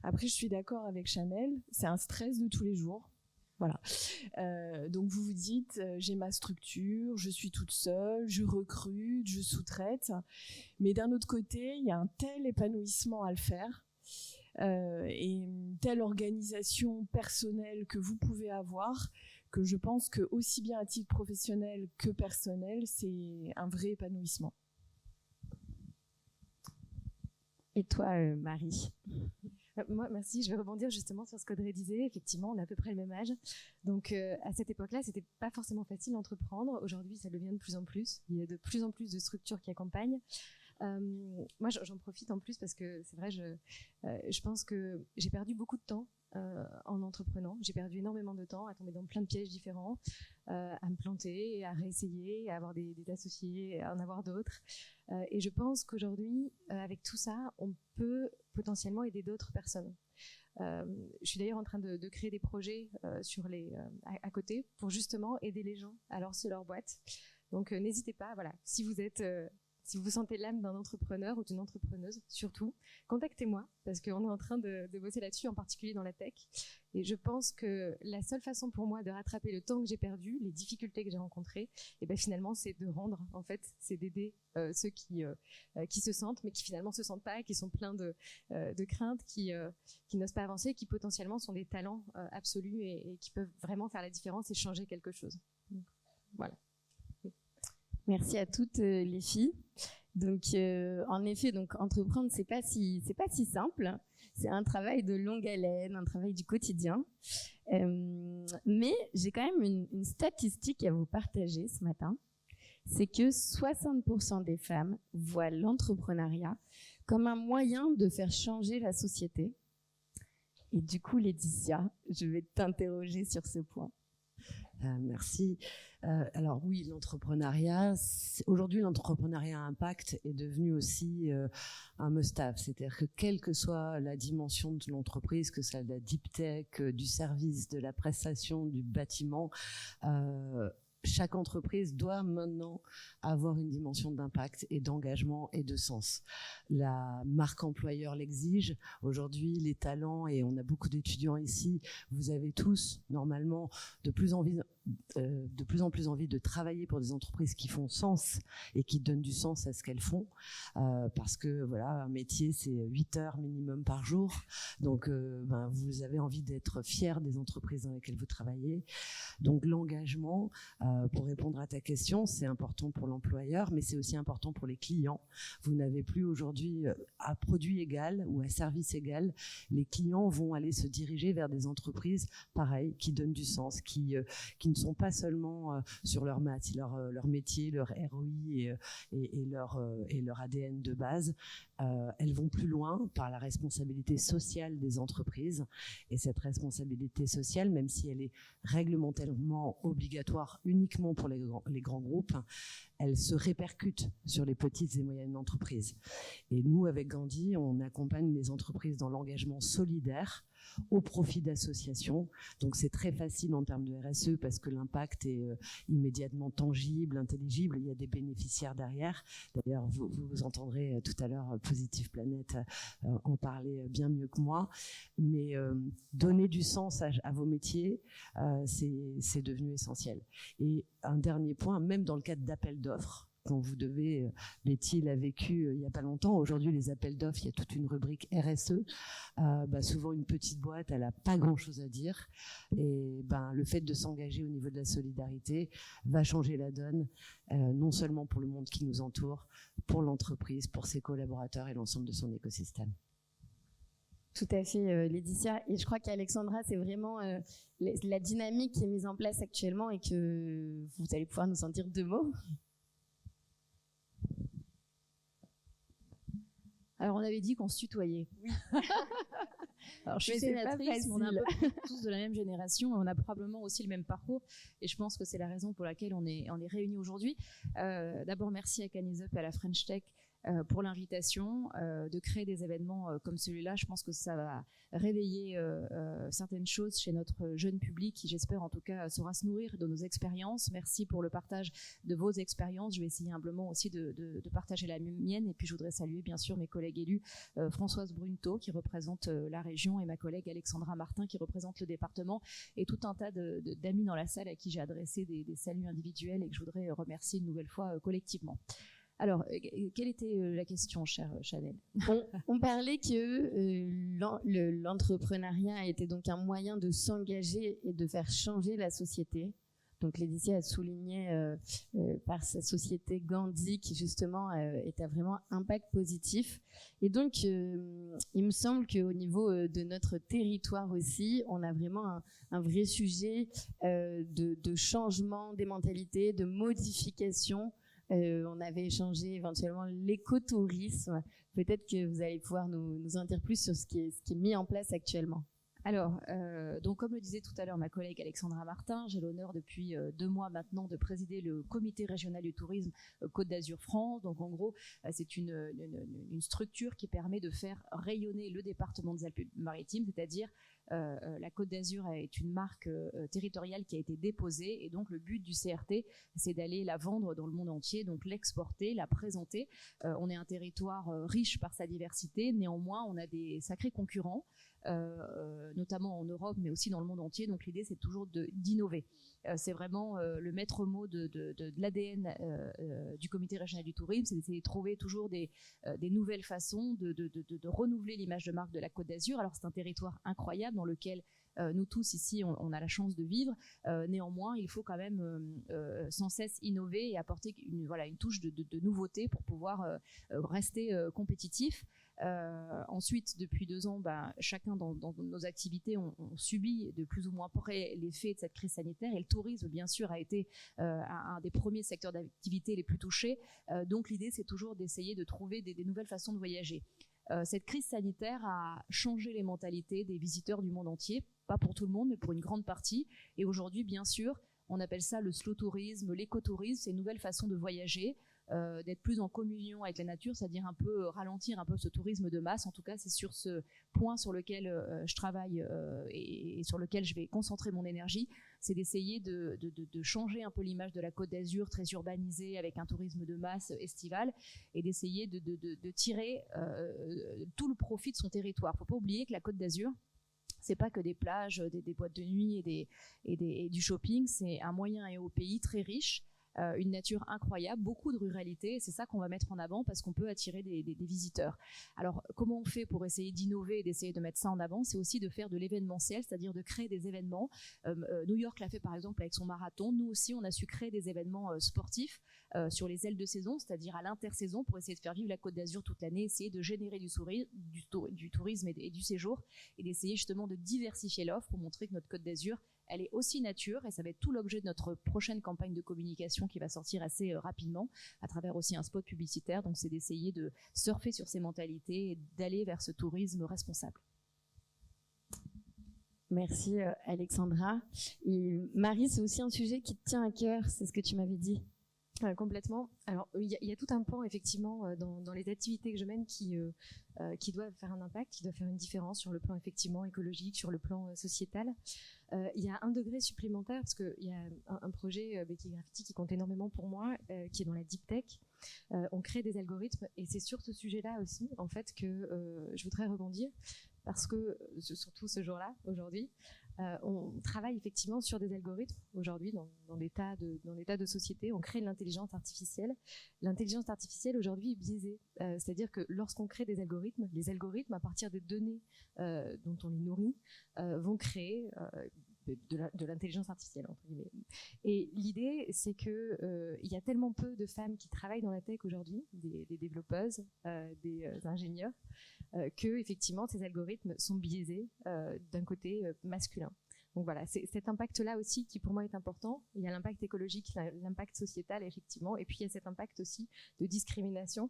Après, je suis d'accord avec Chanel, c'est un stress de tous les jours. Voilà. Donc vous vous dites, j'ai ma structure, je suis toute seule, je recrute, je sous-traite. Mais d'un autre côté, il y a un tel épanouissement à le faire. Et une telle organisation personnelle que vous pouvez avoir, que je pense que aussi bien à titre professionnel que personnel, c'est un vrai épanouissement. Et toi, Marie? Moi, merci. Je vais rebondir justement sur ce qu'Audrey disait. Effectivement, on a à peu près le même âge. Donc, à cette époque-là, c'était pas forcément facile d'entreprendre. Aujourd'hui, ça le devient de plus en plus. Il y a de plus en plus de structures qui accompagnent. Moi, j'en profite en plus parce que c'est vrai, je pense que j'ai perdu beaucoup de temps en entreprenant. J'ai perdu énormément de temps à tomber dans plein de pièges différents, à me planter, à réessayer, à avoir des associés, à en avoir d'autres. Et je pense qu'aujourd'hui, avec tout ça, on peut potentiellement aider d'autres personnes. Je suis d'ailleurs en train de créer des projets à côté pour justement aider les gens à lancer leur boîte. Donc n'hésitez pas, voilà, si vous sentez l'âme d'un entrepreneur ou d'une entrepreneuse, surtout, contactez-moi parce qu'on est en train de bosser là-dessus, en particulier dans la tech. Et je pense que la seule façon pour moi de rattraper le temps que j'ai perdu, les difficultés que j'ai rencontrées, et ben finalement, c'est de rendre, en fait, c'est d'aider ceux qui se sentent, mais qui finalement se sentent pas, qui sont pleins de craintes, qui n'osent pas avancer, qui potentiellement sont des talents absolus et qui peuvent vraiment faire la différence et changer quelque chose. Donc, voilà. Merci à toutes les filles. Donc, en effet, entreprendre, c'est pas si simple. C'est un travail de longue haleine, un travail du quotidien. Mais j'ai quand même une statistique à vous partager ce matin. C'est que 60% des femmes voient l'entrepreneuriat comme un moyen de faire changer la société. Et du coup, Laetitia, je vais t'interroger sur ce point. Merci. Alors oui, l'entrepreneuriat, aujourd'hui l'entrepreneuriat à impact est devenu aussi un must-have, c'est-à-dire que quelle que soit la dimension de l'entreprise, que ça de la deep tech, du service, de la prestation, du bâtiment, chaque entreprise doit maintenant avoir une dimension d'impact et d'engagement et de sens. La marque employeur l'exige. Aujourd'hui, les talents, et on a beaucoup d'étudiants ici, vous avez tous, normalement, de plus en plus envie de travailler pour des entreprises qui font sens et qui donnent du sens à ce qu'elles font. Parce que, voilà, un métier, c'est 8 heures minimum par jour. Donc, vous avez envie d'être fiers des entreprises dans lesquelles vous travaillez. Donc l'engagement, pour répondre à ta question, c'est important pour l'employeur, mais c'est aussi important pour les clients. Vous n'avez plus aujourd'hui, à produit égal ou à service égal, les clients vont aller se diriger vers des entreprises pareilles, qui donnent du sens, qui ne sont pas seulement sur leur maths, leur métier, leur ROI et leur ADN de base. Elles vont plus loin par la responsabilité sociale des entreprises. Et cette responsabilité sociale, même si elle est réglementairement obligatoire uniquement pour les grands groupes, elle se répercute sur les petites et moyennes entreprises. Et nous, avec Gandhi, on accompagne les entreprises dans l'engagement solidaire au profit d'associations. Donc c'est très facile en termes de RSE parce que l'impact est immédiatement tangible, intelligible, il y a des bénéficiaires derrière. D'ailleurs, vous entendrez tout à l'heure Positive Planète en parler bien mieux que moi. Mais donner du sens à vos métiers, c'est devenu essentiel. Et un dernier point, même dans le cadre d'appels d'offres, quand vous devez, Betty l'a vécu il n'y a pas longtemps, aujourd'hui les appels d'offres, il y a toute une rubrique RSE, souvent une petite boîte, elle n'a pas grand chose à dire, et le fait de s'engager au niveau de la solidarité va changer la donne, non seulement pour le monde qui nous entoure, pour l'entreprise, pour ses collaborateurs et l'ensemble de son écosystème. Tout à fait, Laetitia. Et je crois qu'Alexandra, c'est vraiment la dynamique qui est mise en place actuellement et que vous allez pouvoir nous en dire 2 mots. Alors, on avait dit qu'on se tutoyait. Oui. Alors, je suis sénatrice, mais on est un peu tous de la même génération. On a probablement aussi le même parcours. Et je pense que c'est la raison pour laquelle on est réunis aujourd'hui. D'abord, merci à Canisup et à la French Tech pour l'invitation de créer des événements comme celui-là. Je pense que ça va réveiller certaines choses chez notre jeune public qui, j'espère en tout cas, saura se nourrir de nos expériences. Merci pour le partage de vos expériences. Je vais essayer humblement aussi de partager la mienne. Et puis, je voudrais saluer bien sûr mes collègues élus, Françoise Brunto qui représente la région et ma collègue Alexandra Martin qui représente le département et tout un tas d'amis dans la salle à qui j'ai adressé des saluts individuels et que je voudrais remercier une nouvelle fois collectivement. Alors, quelle était la question, chère Chanel ? On parlait que l'entrepreneuriat était donc un moyen de s'engager et de faire changer la société. Donc, Laetitia a souligné par sa société Gandhi qui justement est à vraiment impact positif. Et donc, il me semble qu'au niveau de notre territoire aussi, on a vraiment un vrai sujet de changement des mentalités, de modification. On avait échangé éventuellement l'écotourisme. Peut-être que vous allez pouvoir nous en dire plus sur ce qui est mis en place actuellement. Alors, donc comme le disait tout à l'heure ma collègue Alexandra Martin, j'ai l'honneur depuis 2 mois maintenant de présider le comité régional du tourisme Côte d'Azur France. Donc en gros, c'est une structure qui permet de faire rayonner le département des Alpes-Maritimes, c'est-à-dire la Côte d'Azur est une marque territoriale qui a été déposée et donc le but du CRT, c'est d'aller la vendre dans le monde entier, donc l'exporter, la présenter. On est un territoire riche par sa diversité, néanmoins on a des sacrés concurrents, notamment en Europe mais aussi dans le monde entier, donc l'idée c'est toujours d'innover. C'est vraiment le maître mot de l'ADN du comité régional du tourisme, c'est d'essayer de trouver toujours des nouvelles façons de renouveler l'image de marque de la Côte d'Azur. Alors c'est un territoire incroyable dans lequel nous tous ici on a la chance de vivre, néanmoins il faut quand même sans cesse innover et apporter une touche de nouveauté pour pouvoir rester compétitif. Ensuite, depuis 2 ans, chacun dans nos activités, on subit de plus ou moins près l'effet de cette crise sanitaire et le tourisme, bien sûr, a été un des premiers secteurs d'activité les plus touchés. Donc l'idée, c'est toujours d'essayer de trouver des nouvelles façons de voyager. Cette crise sanitaire a changé les mentalités des visiteurs du monde entier, pas pour tout le monde, mais pour une grande partie. Et aujourd'hui, bien sûr, on appelle ça le slow tourisme, l'écotourisme, c'est une nouvelle façon de voyager, d'être plus en communion avec la nature, c'est-à-dire un peu ralentir un peu ce tourisme de masse. En tout cas, c'est sur ce point sur lequel je travaille et sur lequel je vais concentrer mon énergie, c'est d'essayer de changer un peu l'image de la Côte d'Azur très urbanisée avec un tourisme de masse estival et d'essayer de tirer tout le profit de son territoire. Il ne faut pas oublier que la Côte d'Azur, c'est pas que des plages, des boîtes de nuit et du shopping, c'est un moyen et au pays très riche une nature incroyable, beaucoup de ruralité. C'est ça qu'on va mettre en avant parce qu'on peut attirer des visiteurs. Alors, comment on fait pour essayer d'innover et d'essayer de mettre ça en avant? C'est aussi de faire de l'événementiel, c'est-à-dire de créer des événements. New York l'a fait par exemple avec son marathon. Nous aussi, on a su créer des événements sportifs sur les ailes de saison, c'est-à-dire à l'intersaison, pour essayer de faire vivre la Côte d'Azur toute l'année, essayer de générer du tourisme et du séjour, et d'essayer justement de diversifier l'offre pour montrer que notre Côte d'Azur, elle est aussi nature, et ça va être tout l'objet de notre prochaine campagne de communication qui va sortir assez rapidement, à travers aussi un spot publicitaire. Donc c'est d'essayer de surfer sur ces mentalités et d'aller vers ce tourisme responsable. Merci Alexandra. Et Marie, c'est aussi un sujet qui te tient à cœur, c'est ce que tu m'avais dit. Complètement. Alors, il y a tout un pan, effectivement, dans les activités que je mène qui doivent faire un impact, qui doivent faire une différence sur le plan, effectivement, écologique, sur le plan sociétal. Il y a un degré supplémentaire, parce qu'il y a un projet Becky Graffiti qui compte énormément pour moi, qui est dans la deep tech. On crée des algorithmes, et c'est sur ce sujet-là aussi, en fait, que je voudrais rebondir, parce que, surtout ce jour-là, aujourd'hui, on travaille effectivement sur des algorithmes aujourd'hui dans des tas de sociétés. On crée de l'intelligence artificielle. L'intelligence artificielle aujourd'hui est biaisée, c'est-à-dire que lorsqu'on crée des algorithmes, les algorithmes à partir des données dont on les nourrit vont créer de l'intelligence artificielle entre guillemets. Et l'idée, c'est que il y a tellement peu de femmes qui travaillent dans la tech aujourd'hui, des développeuses, des ingénieurs, que effectivement ces algorithmes sont biaisés d'un côté masculin. Donc voilà, c'est cet impact-là aussi qui pour moi est important. Il y a l'impact écologique, l'impact sociétal effectivement, et puis il y a cet impact aussi de discrimination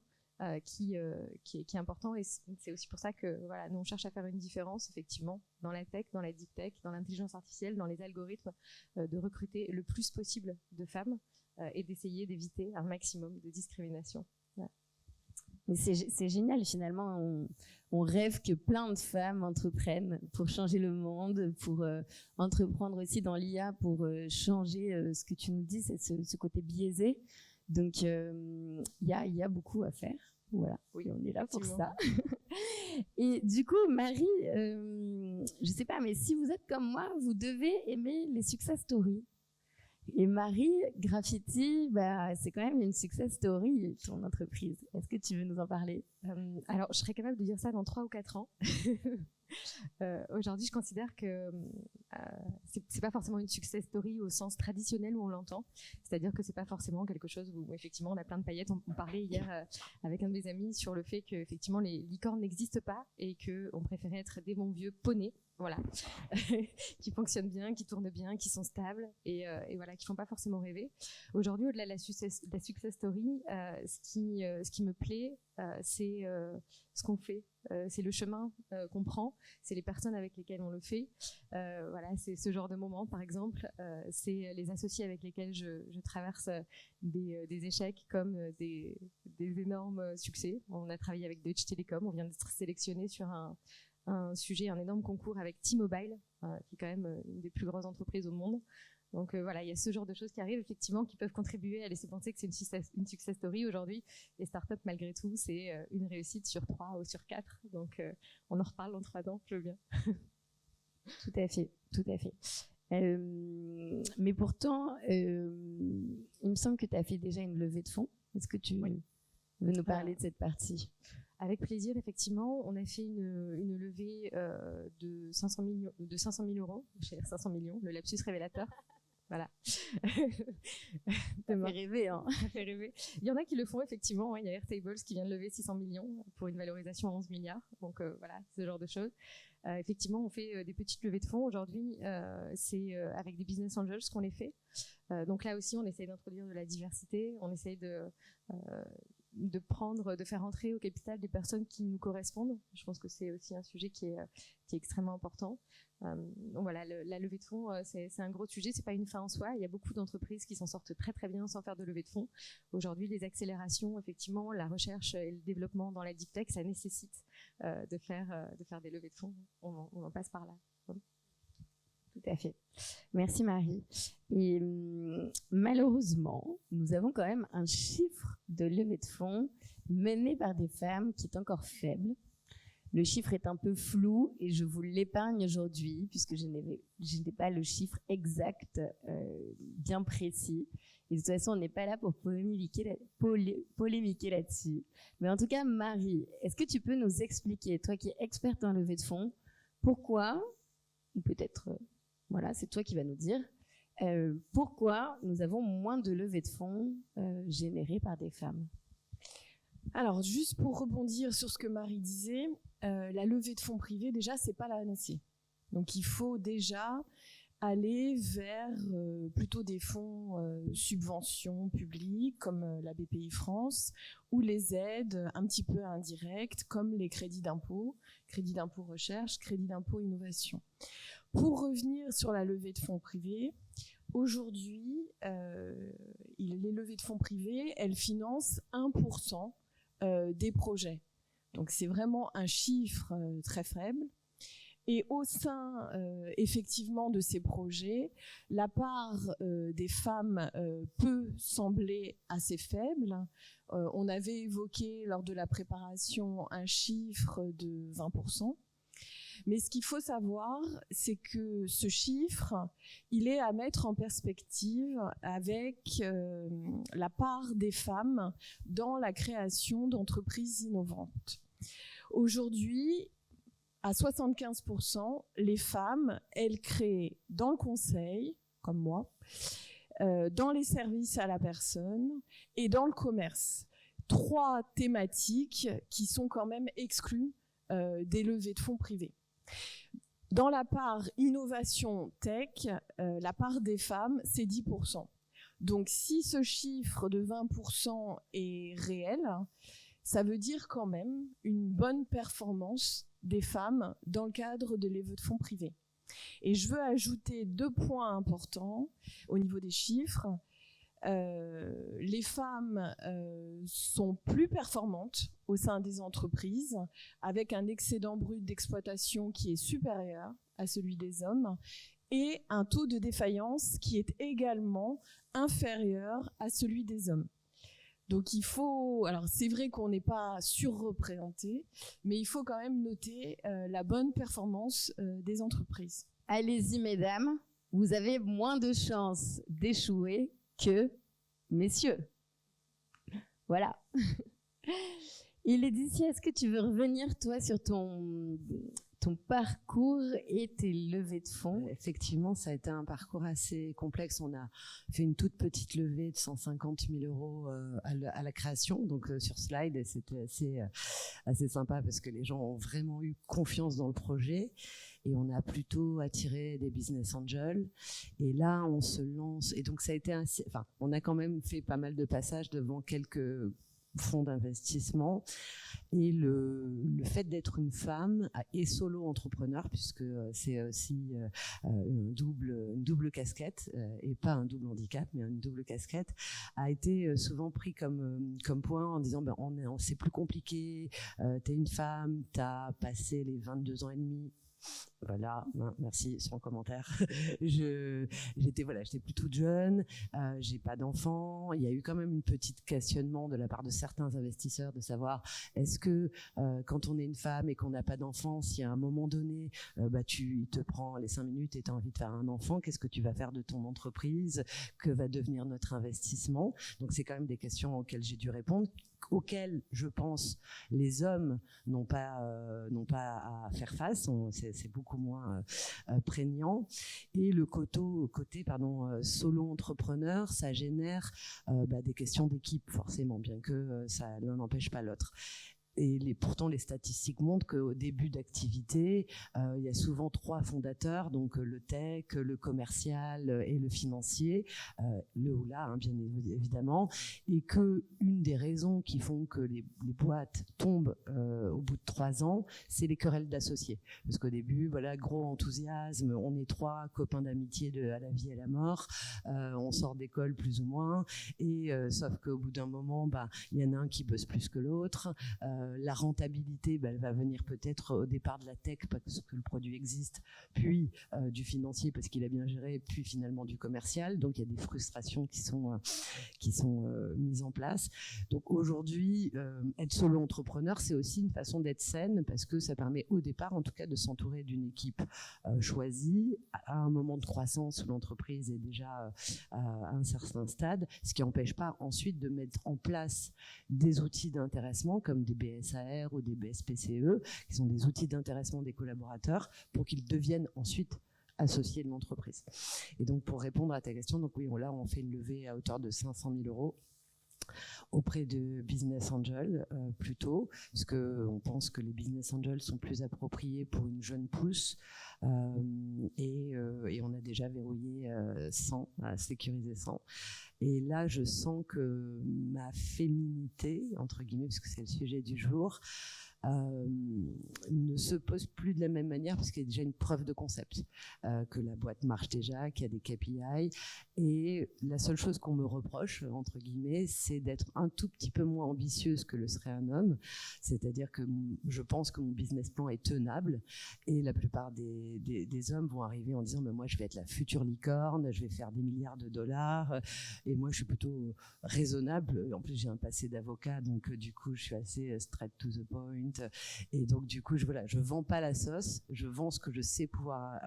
qui est important, et c'est aussi pour ça que voilà, nous on cherche à faire une différence effectivement dans la tech, dans la deep tech, dans l'intelligence artificielle, dans les algorithmes, de recruter le plus possible de femmes et d'essayer d'éviter un maximum de discrimination. Voilà. Mais c'est génial, finalement, on rêve que plein de femmes entreprennent pour changer le monde, pour entreprendre aussi dans l'IA, pour changer ce que tu nous dis, c'est ce côté biaisé. Donc, il y a beaucoup à faire. Voilà, oui, on est là pour ça. Et du coup, Marie, je sais pas, mais si vous êtes comme moi, vous devez aimer les success stories. Et Marie, Graffiti, c'est quand même une success story, ton entreprise. Est-ce que tu veux nous en parler? Alors, je serais capable de dire ça dans 3 ou 4 ans. Aujourd'hui, je considère que c'est pas forcément une success story au sens traditionnel où on l'entend. C'est-à-dire que c'est pas forcément quelque chose où effectivement on a plein de paillettes. On parlait hier avec un de mes amis sur le fait que effectivement les licornes n'existent pas et que on préférait être des bons vieux poneys. Voilà, qui fonctionnent bien, qui tournent bien, qui sont stables et voilà, qui font pas forcément rêver. Aujourd'hui, au-delà de la success story, ce qui me plaît, c'est ce qu'on fait, c'est le chemin qu'on prend, c'est les personnes avec lesquelles on le fait. Voilà, c'est ce genre de moment, par exemple, c'est les associés avec lesquels je traverse des échecs comme des énormes succès. On a travaillé avec Deutsche Telekom, on vient d'être sélectionné sur un énorme concours avec T-Mobile, qui est quand même une des plus grosses entreprises au monde. Donc voilà, il y a ce genre de choses qui arrivent effectivement qui peuvent contribuer à laisser penser que c'est une success story. Aujourd'hui, les startups, malgré tout, c'est une réussite sur 3 ou sur 4. Donc on en reparle dans 3 ans, je veux bien. Tout à fait, tout à fait. Mais pourtant, il me semble que tu as fait déjà une levée de fonds. Est-ce que tu veux nous parler de cette partie? Avec plaisir, effectivement. On a fait une levée de 500 000 euros. J'ai 500 millions, le lapsus révélateur. Voilà. Ça fait rêver, hein. Ça fait rêver. Il y en a qui le font, effectivement. Il y a Airtables qui vient de lever 600 millions pour une valorisation à 11 milliards. Donc voilà, ce genre de choses. Effectivement, on fait des petites levées de fonds. Aujourd'hui, c'est avec des business angels qu'on les fait. Donc là aussi, on essaye d'introduire de la diversité. On essaye de faire entrer au capital des personnes qui nous correspondent. Je pense que c'est aussi un sujet qui est extrêmement important. Donc voilà, la levée de fonds, c'est un gros sujet. C'est pas une fin en soi. Il y a beaucoup d'entreprises qui s'en sortent très très bien sans faire de levée de fonds. Aujourd'hui, les accélérations, effectivement, la recherche et le développement dans la deep tech, ça nécessite de faire des levées de fonds. On en passe par là. Tout à fait. Merci Marie. Et malheureusement, nous avons quand même un chiffre de levée de fonds mené par des femmes qui est encore faible. Le chiffre est un peu flou et je vous l'épargne aujourd'hui puisque je n'ai pas le chiffre exact, bien précis. Et de toute façon, on n'est pas là pour polémiquer là-dessus. Mais en tout cas, Marie, est-ce que tu peux nous expliquer, toi qui es experte en levée de fonds, pourquoi, ou peut-être, voilà, c'est toi qui vas nous dire, pourquoi nous avons moins de levées de fonds générées par des femmes? Alors, juste pour rebondir sur ce que Marie disait, la levée de fonds privés, déjà, c'est pas la panacée. Donc, il faut déjà aller vers plutôt des fonds subventions publiques comme la BPI France ou les aides un petit peu indirectes comme les crédits d'impôt recherche, crédit d'impôt innovation. Pour revenir sur la levée de fonds privés, aujourd'hui, les levées de fonds privés, elles financent 1% des projets. Donc c'est vraiment un chiffre très faible. Et au sein, effectivement, de ces projets, la part des femmes peut sembler assez faible. On avait évoqué lors de la préparation un chiffre de 20%. Mais ce qu'il faut savoir, c'est que ce chiffre, il est à mettre en perspective avec la part des femmes dans la création d'entreprises innovantes. Aujourd'hui, à 75%, les femmes, elles créent dans le conseil, comme moi, dans les services à la personne et dans le commerce. 3 thématiques qui sont quand même exclues des levées de fonds privées. Dans la part innovation tech, la part des femmes, c'est 10%. Donc si ce chiffre de 20% est réel, ça veut dire quand même une bonne performance des femmes dans le cadre de levées de fonds privés. Et je veux ajouter 2 points importants au niveau des chiffres. Les femmes sont plus performantes au sein des entreprises avec un excédent brut d'exploitation qui est supérieur à celui des hommes et un taux de défaillance qui est également inférieur à celui des hommes. Donc il faut, alors c'est vrai qu'on n'est pas surreprésenté, mais il faut quand même noter la bonne performance des entreprises. Allez-y mesdames, vous avez moins de chances d'échouer que messieurs. Voilà. Et Laetitia, est-ce que tu veux revenir toi sur ton parcours et tes levées de fonds? Effectivement, ça a été un parcours assez complexe. On a fait une toute petite levée de 150 000 euros à la création, donc sur Slide, et c'était assez sympa parce que les gens ont vraiment eu confiance dans le projet et on a plutôt attiré des business angels. Et là, on se lance. Et donc, ça a été on a quand même fait pas mal de passages devant quelques fonds d'investissement et le fait d'être une femme et solo entrepreneur, puisque c'est aussi une double casquette et pas un double handicap mais une double casquette, a été souvent pris comme point en disant c'est plus compliqué, t'es une femme, t'as passé les 22 ans et demi. Voilà, merci, sans commentaire. J'étais plus toute jeune, j'ai pas d'enfant. Il y a eu quand même une petite questionnement de la part de certains investisseurs de savoir est-ce que quand on est une femme et qu'on n'a pas d'enfant, si à un moment donné, il te prend les 5 minutes et tu as envie de faire un enfant, qu'est-ce que tu vas faire de ton entreprise? Que va devenir notre investissement? Donc c'est quand même des questions auxquelles j'ai dû répondre, auxquelles je pense les hommes n'ont pas à faire face. C'est beaucoup moins prégnant. Et le côté solo entrepreneur, ça génère des questions d'équipe forcément, bien que ça l'un n'empêche pas l'autre. Et pourtant, les statistiques montrent qu'au début d'activité, il y a souvent 3 fondateurs, donc le tech, le commercial et le financier, le ou la, bien évidemment, et que une des raisons qui font que les boîtes tombent au bout de 3 ans, c'est les querelles d'associés. Parce qu'au début, gros enthousiasme, on est 3 copains d'amitié à la vie et à la mort, on sort d'école plus ou moins, et sauf qu'au bout d'un moment, il y en a un qui bosse plus que l'autre. La rentabilité, elle va venir peut-être au départ de la tech parce que le produit existe, puis du financier parce qu'il a bien géré, puis finalement du commercial. Donc il y a des frustrations qui sont mises en place. Donc aujourd'hui, être solo entrepreneur, c'est aussi une façon d'être saine parce que ça permet au départ, en tout cas, de s'entourer d'une équipe choisie à un moment de croissance où l'entreprise est déjà à un certain stade, ce qui n'empêche pas ensuite de mettre en place des outils d'intéressement comme des BSAR ou des BSPCE, qui sont des outils d'intéressement des collaborateurs pour qu'ils deviennent ensuite associés de l'entreprise. Et donc, pour répondre à ta question, donc oui, là, on fait une levée à hauteur de 500 000 € auprès de Business Angels plutôt, parce qu'on pense que les Business Angels sont plus appropriés pour une jeune pousse et on a déjà verrouillé 100, sécurisé 100. Et là, je sens que ma féminité, entre guillemets, parce que c'est le sujet du jour, ne se pose plus de la même manière parce qu'il y a déjà une preuve de concept, que la boîte marche déjà, qu'il y a des KPI. Et la seule chose qu'on me reproche, entre guillemets, c'est d'être un tout petit peu moins ambitieuse que le serait un homme. C'est-à-dire que je pense que mon business plan est tenable et la plupart des hommes vont arriver en disant mais moi je vais être la future licorne, je vais faire des milliards de dollars et moi je suis plutôt raisonnable. En plus j'ai un passé d'avocat donc du coup je suis assez straight to the point et donc du coup je vends pas la sauce, je vends ce que je sais pouvoir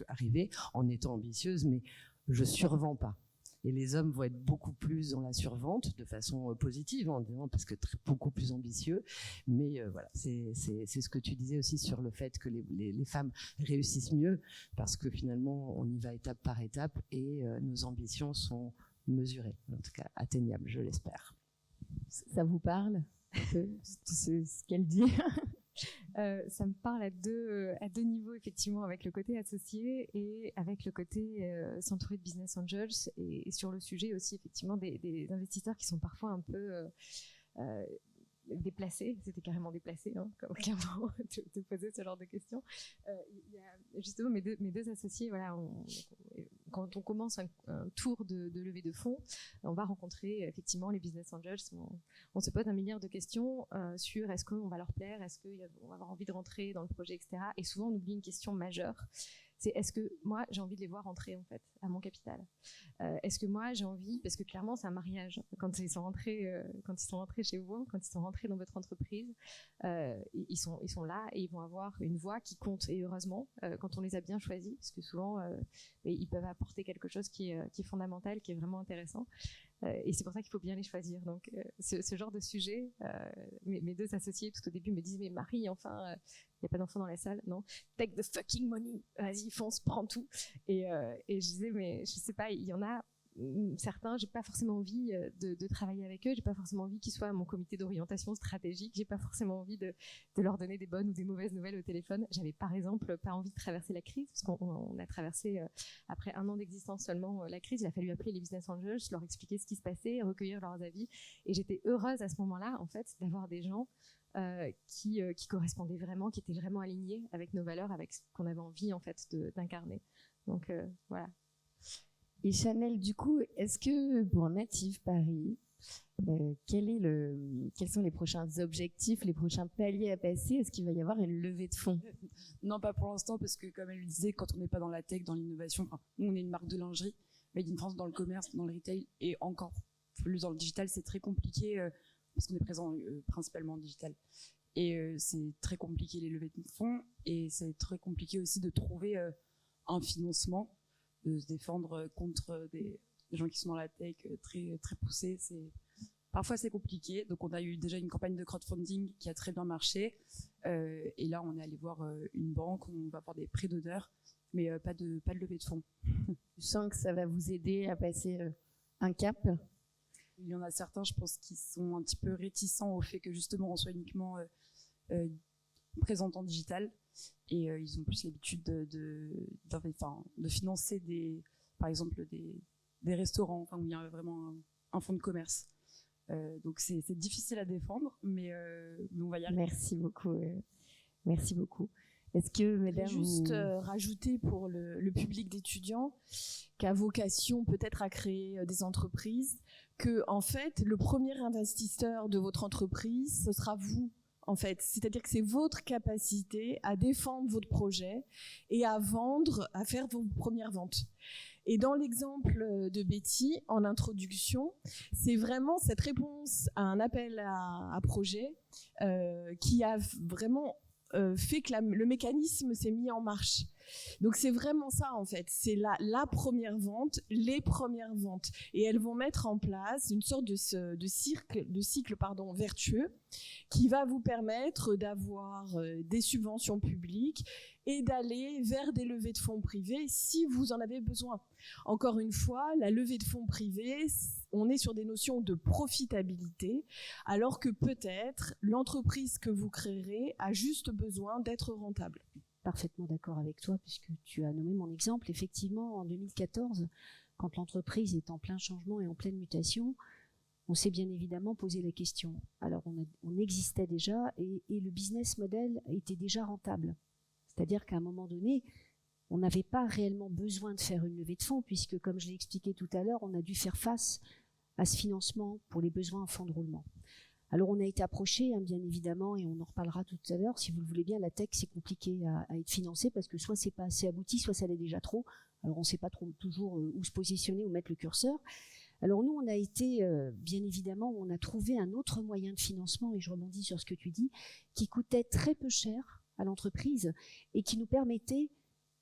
arriver en étant ambitieuse mais je survends pas. Et les hommes vont être beaucoup plus dans la survente de façon positive, parce que beaucoup plus ambitieux. Mais voilà, c'est ce que tu disais aussi sur le fait que les femmes réussissent mieux, parce que finalement, on y va étape par étape et nos ambitions sont mesurées, en tout cas atteignables, je l'espère. Ça vous parle, ce qu'elle dit? Ça me parle à deux niveaux, effectivement, avec le côté associé et avec le côté s'entourer de business angels et sur le sujet aussi, effectivement, des investisseurs qui sont parfois un peu déplacés. C'était carrément déplacé, hein, clairement, de poser ce genre de questions. Il y a justement mes deux associés, voilà, quand on commence un tour de levée de fonds, on va rencontrer effectivement les business angels. On se pose un milliard de questions sur est-ce qu'on va leur plaire, est-ce qu'on va avoir envie de rentrer dans le projet, etc. Et souvent, on oublie une question majeure. C'est est-ce que moi, j'ai envie de les voir rentrer, en fait, à mon capital? Est-ce que moi, j'ai envie, parce que clairement, c'est un mariage. Quand ils sont rentrés chez vous, quand ils sont rentrés dans votre entreprise, ils sont là et ils vont avoir une voix qui compte. Et heureusement, quand on les a bien choisis, parce que souvent, ils peuvent apporter quelque chose qui est fondamental, qui est vraiment intéressant. Et c'est pour ça qu'il faut bien les choisir. Donc, ce genre de sujet, mes deux associés, tout au début, me disent « Mais Marie, enfin, il n'y a pas d'enfant dans la salle, non? Take the fucking money, vas-y, fonce, prends tout. » Et je disais « Mais je sais pas, il y en a certains, j'ai pas forcément envie de travailler avec eux, j'ai pas forcément envie qu'ils soient à mon comité d'orientation stratégique, j'ai pas forcément envie de leur donner des bonnes ou des mauvaises nouvelles au téléphone. J'avais par exemple pas envie de traverser la crise, parce qu'on a traversé après 1 an d'existence seulement la crise. Il a fallu appeler les business angels, leur expliquer ce qui se passait, recueillir leurs avis, et j'étais heureuse à ce moment-là en fait d'avoir des gens qui correspondaient vraiment, qui étaient vraiment alignés avec nos valeurs, avec ce qu'on avait envie en fait d'incarner. Donc voilà. Et Chanel, du coup, est-ce que pour Native Paris, quels sont les prochains objectifs, les prochains paliers à passer? Est-ce qu'il va y avoir une levée de fonds? Non, pas pour l'instant, parce que comme elle le disait, quand on n'est pas dans la tech, dans l'innovation, nous on est une marque de lingerie, made in France dans le commerce, dans le retail et encore plus dans le digital, c'est très compliqué parce qu'on est présent principalement en digital. Et c'est très compliqué les levées de fonds et c'est très compliqué aussi de trouver un financement, de se défendre contre des gens qui sont dans la tech très, très poussés. Parfois, c'est compliqué. Donc, on a eu déjà une campagne de crowdfunding qui a très bien marché. Et là, on est allé voir une banque, on va avoir des prêts d'honneur, mais pas de levée de fonds. Je sens que ça va vous aider à passer un cap. Il y en a certains, je pense, qui sont un petit peu réticents au fait que justement, on soit uniquement présent en digital. Et ils ont plus l'habitude de financer par exemple des restaurants, où il y a vraiment un fonds de commerce. Donc c'est difficile à défendre, mais on va y arriver. Merci beaucoup. Merci beaucoup. Est-ce que, mesdames, juste rajouter pour le public d'étudiants qui a vocation peut-être à créer des entreprises, que en fait le premier investisseur de votre entreprise, ce sera vous en fait. C'est-à-dire que c'est votre capacité à défendre votre projet et à vendre, à faire vos premières ventes. Et dans l'exemple de Betty, en introduction, c'est vraiment cette réponse à un appel à projet qui a vraiment fait que le mécanisme s'est mis en marche. Donc c'est vraiment ça en fait, c'est la première vente, les premières ventes, et elles vont mettre en place une sorte de cycle vertueux qui va vous permettre d'avoir des subventions publiques et d'aller vers des levées de fonds privés si vous en avez besoin. Encore une fois, la levée de fonds privés, on est sur des notions de profitabilité, alors que peut-être l'entreprise que vous créerez a juste besoin d'être rentable. Parfaitement d'accord avec toi, puisque tu as nommé mon exemple. Effectivement, en 2014, quand l'entreprise est en plein changement et en pleine mutation, on s'est bien évidemment posé la question. Alors, on existait déjà et le business model était déjà rentable. C'est-à-dire qu'à un moment donné, on n'avait pas réellement besoin de faire une levée de fonds, puisque, comme je l'ai expliqué tout à l'heure, on a dû faire face à ce financement pour les besoins en fonds de roulement. Alors on a été approché, hein, bien évidemment, et on en reparlera tout à l'heure. Si vous le voulez bien, la tech, c'est compliqué à être financé parce que soit c'est pas assez abouti, soit ça l'est déjà trop. Alors on ne sait pas toujours où se positionner, où mettre le curseur. Alors nous, on a été, bien évidemment, on a trouvé un autre moyen de financement, et je rebondis sur ce que tu dis, qui coûtait très peu cher à l'entreprise et qui nous permettait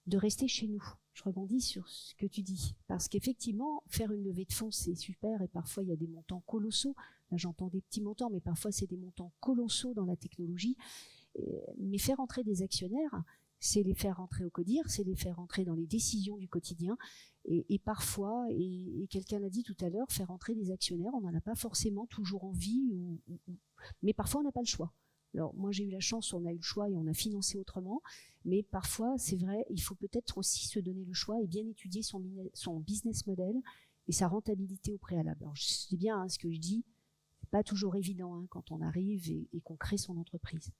de rester chez nous. Je rebondis sur ce que tu dis, parce qu'effectivement, faire une levée de fonds, c'est super, et parfois il y a des montants colossaux. Là, j'entends des petits montants, mais parfois c'est des montants colossaux dans la technologie. Mais faire entrer des actionnaires, c'est les faire rentrer au CODIR, c'est les faire rentrer dans les décisions du quotidien. Et parfois, et quelqu'un l'a dit tout à l'heure, faire entrer des actionnaires, on n'en a pas forcément toujours envie, mais parfois on n'a pas le choix. Alors moi j'ai eu la chance, on a eu le choix et on a financé autrement, mais parfois c'est vrai, il faut peut-être aussi se donner le choix et bien étudier son business model et sa rentabilité au préalable. Alors je sais bien hein, ce que je dis, c'est pas toujours évident hein, quand on arrive et qu'on crée son entreprise.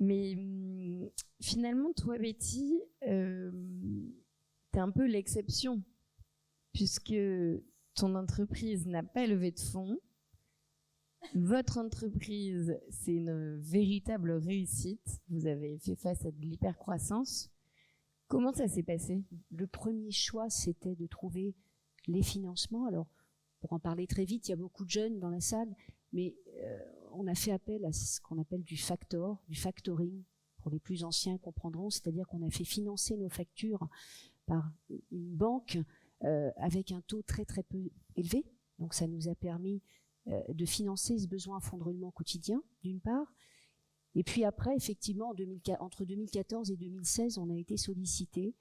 Mais finalement, toi Betty, t'es un peu l'exception, puisque ton entreprise n'a pas levé de fonds. Votre entreprise, c'est une véritable réussite. Vous avez fait face à de l'hypercroissance. Comment ça s'est passé? Le premier choix, c'était de trouver les financements. Alors, pour en parler très vite, il y a beaucoup de jeunes dans la salle, mais on a fait appel à ce qu'on appelle du factoring. Pour les plus anciens comprendront, c'est-à-dire qu'on a fait financer nos factures par une banque avec un taux très très peu élevé. Donc, ça nous a permis de financer ce besoin en fonds de roulement quotidien, d'une part. Et puis après, effectivement, entre 2014 et 2016, on a été sollicité.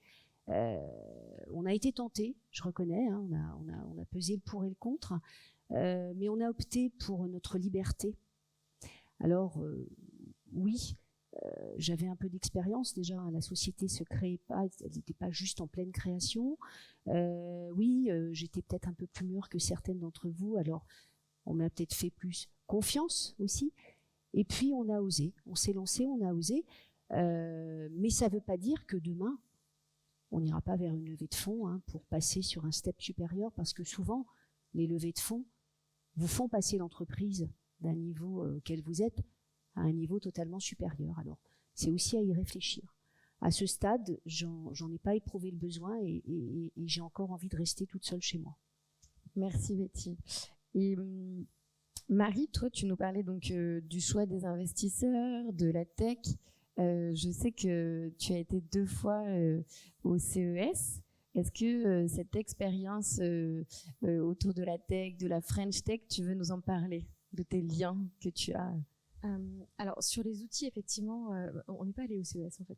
On a été tenté, je reconnais, hein, on a pesé le pour et le contre, mais on a opté pour notre liberté. Alors, oui, j'avais un peu d'expérience déjà, la société se créait pas, elle n'était pas juste en pleine création. Oui, j'étais peut-être un peu plus mûre que certaines d'entre vous, alors on m'a peut-être fait plus confiance aussi. Et puis on a osé, on s'est lancé, on a osé. Mais ça ne veut pas dire que demain, on n'ira pas vers une levée de fonds hein, pour passer sur un step supérieur, parce que souvent, les levées de fonds vous font passer l'entreprise d'un niveau auquel vous êtes à un niveau totalement supérieur. Alors, c'est aussi à y réfléchir. À ce stade, j'en ai pas éprouvé le besoin et j'ai encore envie de rester toute seule chez moi. Merci Betty. Et Marie, toi, tu nous parlais donc du choix des investisseurs, de la tech. Je sais que tu as été 2 fois au CES. Est-ce que cette expérience autour de la tech, de la French Tech, tu veux nous en parler, de tes liens que tu as? Alors sur les outils, effectivement, on n'est pas allé au CES en fait.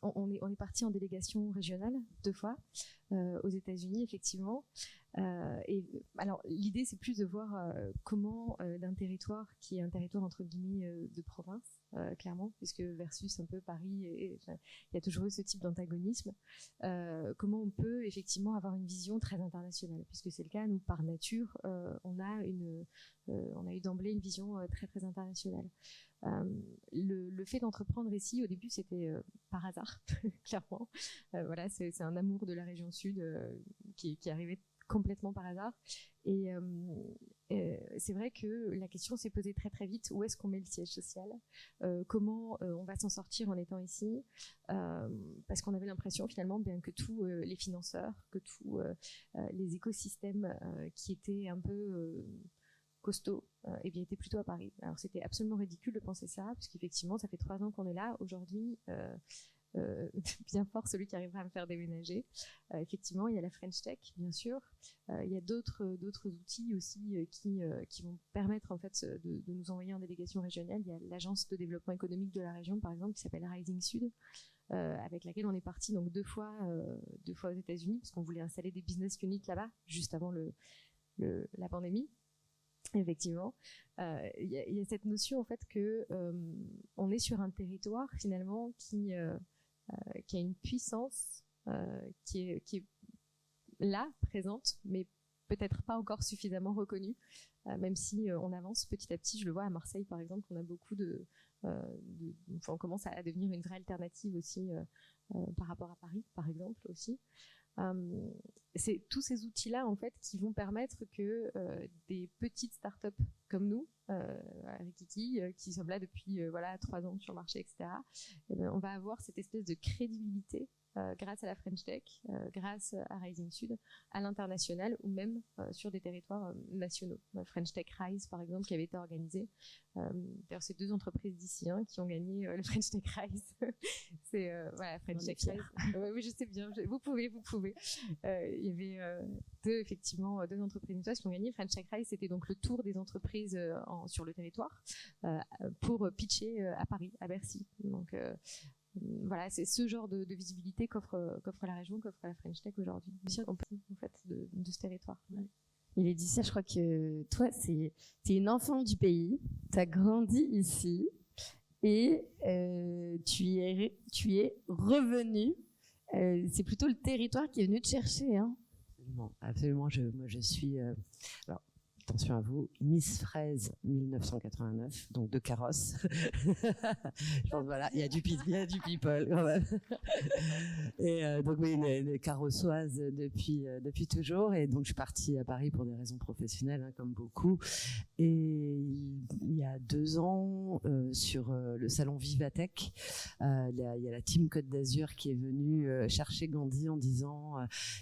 On est parti en délégation régionale 2 fois aux États-Unis, effectivement. Et alors l'idée c'est plus de voir comment d'un territoire qui est un territoire entre guillemets de province, clairement, puisque versus un peu Paris, il y a toujours eu ce type d'antagonisme. Comment on peut effectivement avoir une vision très internationale, puisque c'est le cas. Nous par nature, on a eu d'emblée une vision très très internationale. Le fait d'entreprendre ici, au début, c'était par hasard, clairement. Voilà, c'est un amour de la région sud qui arrivait complètement par hasard. Et c'est vrai que la question s'est posée très très vite, où est-ce qu'on met le siège social, comment on va s'en sortir en étant ici, parce qu'on avait l'impression finalement bien que tous les financeurs, que tous les écosystèmes qui étaient un peu costauds, eh bien étaient plutôt à Paris. Alors c'était absolument ridicule de penser ça, puisqu'effectivement ça fait 3 ans qu'on est là. Aujourd'hui, bien fort celui qui arrivera à me faire déménager. Effectivement, il y a la French Tech, bien sûr. Il y a d'autres outils aussi qui vont permettre en fait de nous envoyer en délégation régionale. Il y a l'agence de développement économique de la région, par exemple, qui s'appelle Rising Sud, avec laquelle on est parti donc 2 fois aux États-Unis, parce qu'on voulait installer des business units là-bas juste avant la pandémie. Effectivement, il y a cette notion en fait que on est sur un territoire finalement qui a une puissance qui est là, présente, mais peut-être pas encore suffisamment reconnue, même si on avance petit à petit. Je le vois à Marseille, par exemple, on a beaucoup on commence à devenir une vraie alternative aussi par rapport à Paris, par exemple, aussi. C'est tous ces outils-là, en fait, qui vont permettre que des petites startups comme nous, Rikiki, qui sommes là depuis 3 ans sur le marché, etc., on va avoir cette espèce de crédibilité grâce à la French Tech, grâce à Rising Sud, à l'international ou même sur des territoires nationaux. French Tech Rise, par exemple, qui avait été organisé. D'ailleurs, c'est 2 entreprises d'ici qui ont gagné le French Tech Rise. C'est French Tech Rise. Oui, je sais bien. Vous pouvez. Il y avait 2 entreprises qui ont gagné. French Tech Rise, c'était donc le tour des entreprises sur le territoire pour pitcher à Paris, à Bercy. Donc voilà, c'est ce genre de visibilité qu'offre la région, qu'offre la French Tech aujourd'hui, en fait, de ce territoire. Ouais. Et Laetitia, je crois que toi, t'es une enfant du pays, tu as grandi ici et tu y es revenue. C'est plutôt le territoire qui est venu te chercher. Hein. Absolument. Moi, je suis... alors, attention à vous, Miss Fraise 1989, donc de carrosse. Je pense, voilà, il y a du people quand même. Et donc oui, une carrossoise depuis toujours. Et donc je suis partie à Paris pour des raisons professionnelles, comme beaucoup. Et il y a 2 ans, sur le salon Vivatech, il y a la team Côte d'Azur qui est venue chercher Gandhi en disant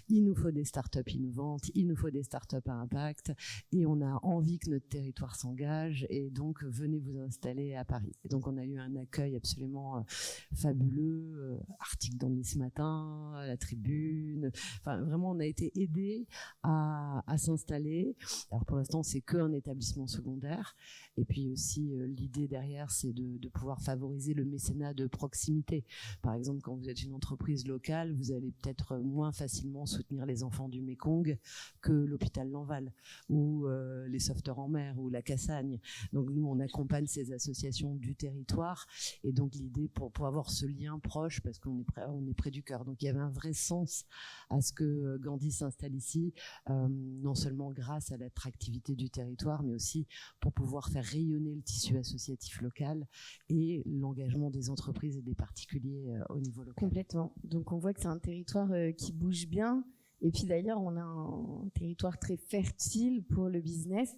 il nous faut des startups innovantes, il nous faut des startups à impact, et on a envie que notre territoire s'engage, et donc venez vous installer à Paris. Et donc on a eu un accueil absolument fabuleux, article dans Nice Matin, la Tribune, enfin vraiment on a été aidés à s'installer. Alors pour l'instant c'est qu'un établissement secondaire, et puis aussi l'idée derrière c'est de pouvoir favoriser le mécénat de proximité. Par exemple, quand vous êtes une entreprise locale, vous allez peut-être moins facilement soutenir les enfants du Mékong que l'hôpital Lanval ou les sauveteurs en mer ou la Cassagne. Donc nous, on accompagne ces associations du territoire, et donc l'idée pour avoir ce lien proche, parce qu'on est près du cœur. Donc il y avait un vrai sens à ce que Gandhi s'installe ici, non seulement grâce à l'attractivité du territoire, mais aussi pour pouvoir faire rayonner le tissu associatif local et l'engagement des entreprises et des particuliers au niveau local. Complètement. Donc on voit que c'est un territoire qui bouge bien. Et puis d'ailleurs, on a un territoire très fertile pour le business.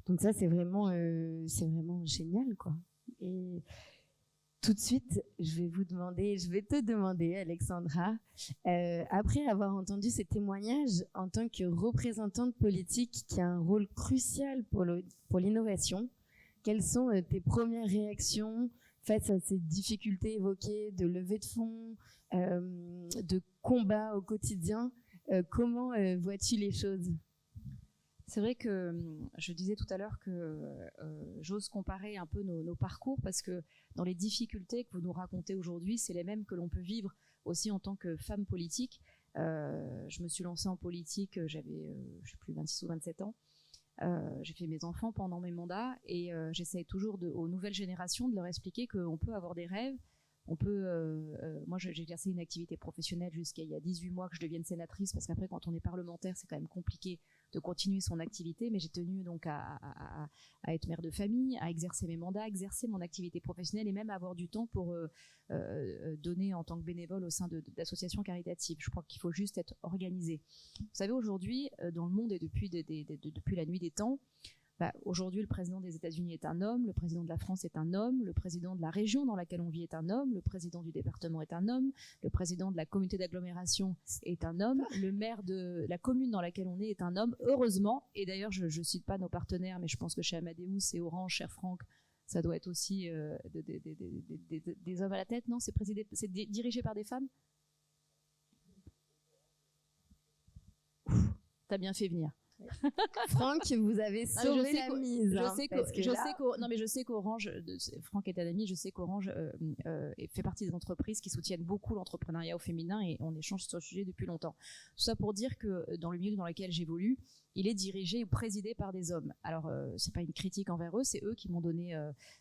Donc ça, c'est vraiment génial, quoi. Et tout de suite, je vais te demander, Alexandra, après avoir entendu ces témoignages en tant que représentante politique qui a un rôle crucial pour l'innovation, quelles sont tes premières réactions face à ces difficultés évoquées de levée de fonds, de combat au quotidien? Comment vois-tu les choses? C'est vrai que je disais tout à l'heure que j'ose comparer un peu nos parcours, parce que dans les difficultés que vous nous racontez aujourd'hui, c'est les mêmes que l'on peut vivre aussi en tant que femme politique. Je me suis lancée en politique, j'avais, je sais plus, 26 ou 27 ans. J'ai fait mes enfants pendant mes mandats, et j'essaie toujours aux nouvelles générations de leur expliquer qu'on peut avoir des rêves, On peut, moi j'ai exercé une activité professionnelle jusqu'à il y a 18 mois que je devienne sénatrice, parce qu'après quand on est parlementaire c'est quand même compliqué de continuer son activité, mais j'ai tenu donc à être mère de famille, à exercer mes mandats, à exercer mon activité professionnelle et même à avoir du temps pour donner en tant que bénévole au sein d'associations caritatives. Je crois qu'il faut juste être organisé. Vous savez, aujourd'hui, dans le monde et depuis la nuit des temps, aujourd'hui, le président des États-Unis est un homme, le président de la France est un homme, le président de la région dans laquelle on vit est un homme, le président du département est un homme, le président de la communauté d'agglomération est un homme, le maire de la commune dans laquelle on est un homme, heureusement. Et d'ailleurs, je cite pas nos partenaires, mais je pense que chez Amadeus et Orange, cher Franck, ça doit être aussi des hommes à la tête, non? C'est dirigé par des femmes? T'as bien fait venir. Franck, vous avez sauvé la mise. Je sais qu'Orange, Franck est un ami, je sais qu'Orange fait partie des entreprises qui soutiennent beaucoup l'entrepreneuriat au féminin et on échange sur le sujet depuis longtemps. Tout ça pour dire que dans le milieu dans lequel j'évolue, il est dirigé ou présidé par des hommes. Alors, c'est pas une critique envers eux, c'est eux qui m'ont donné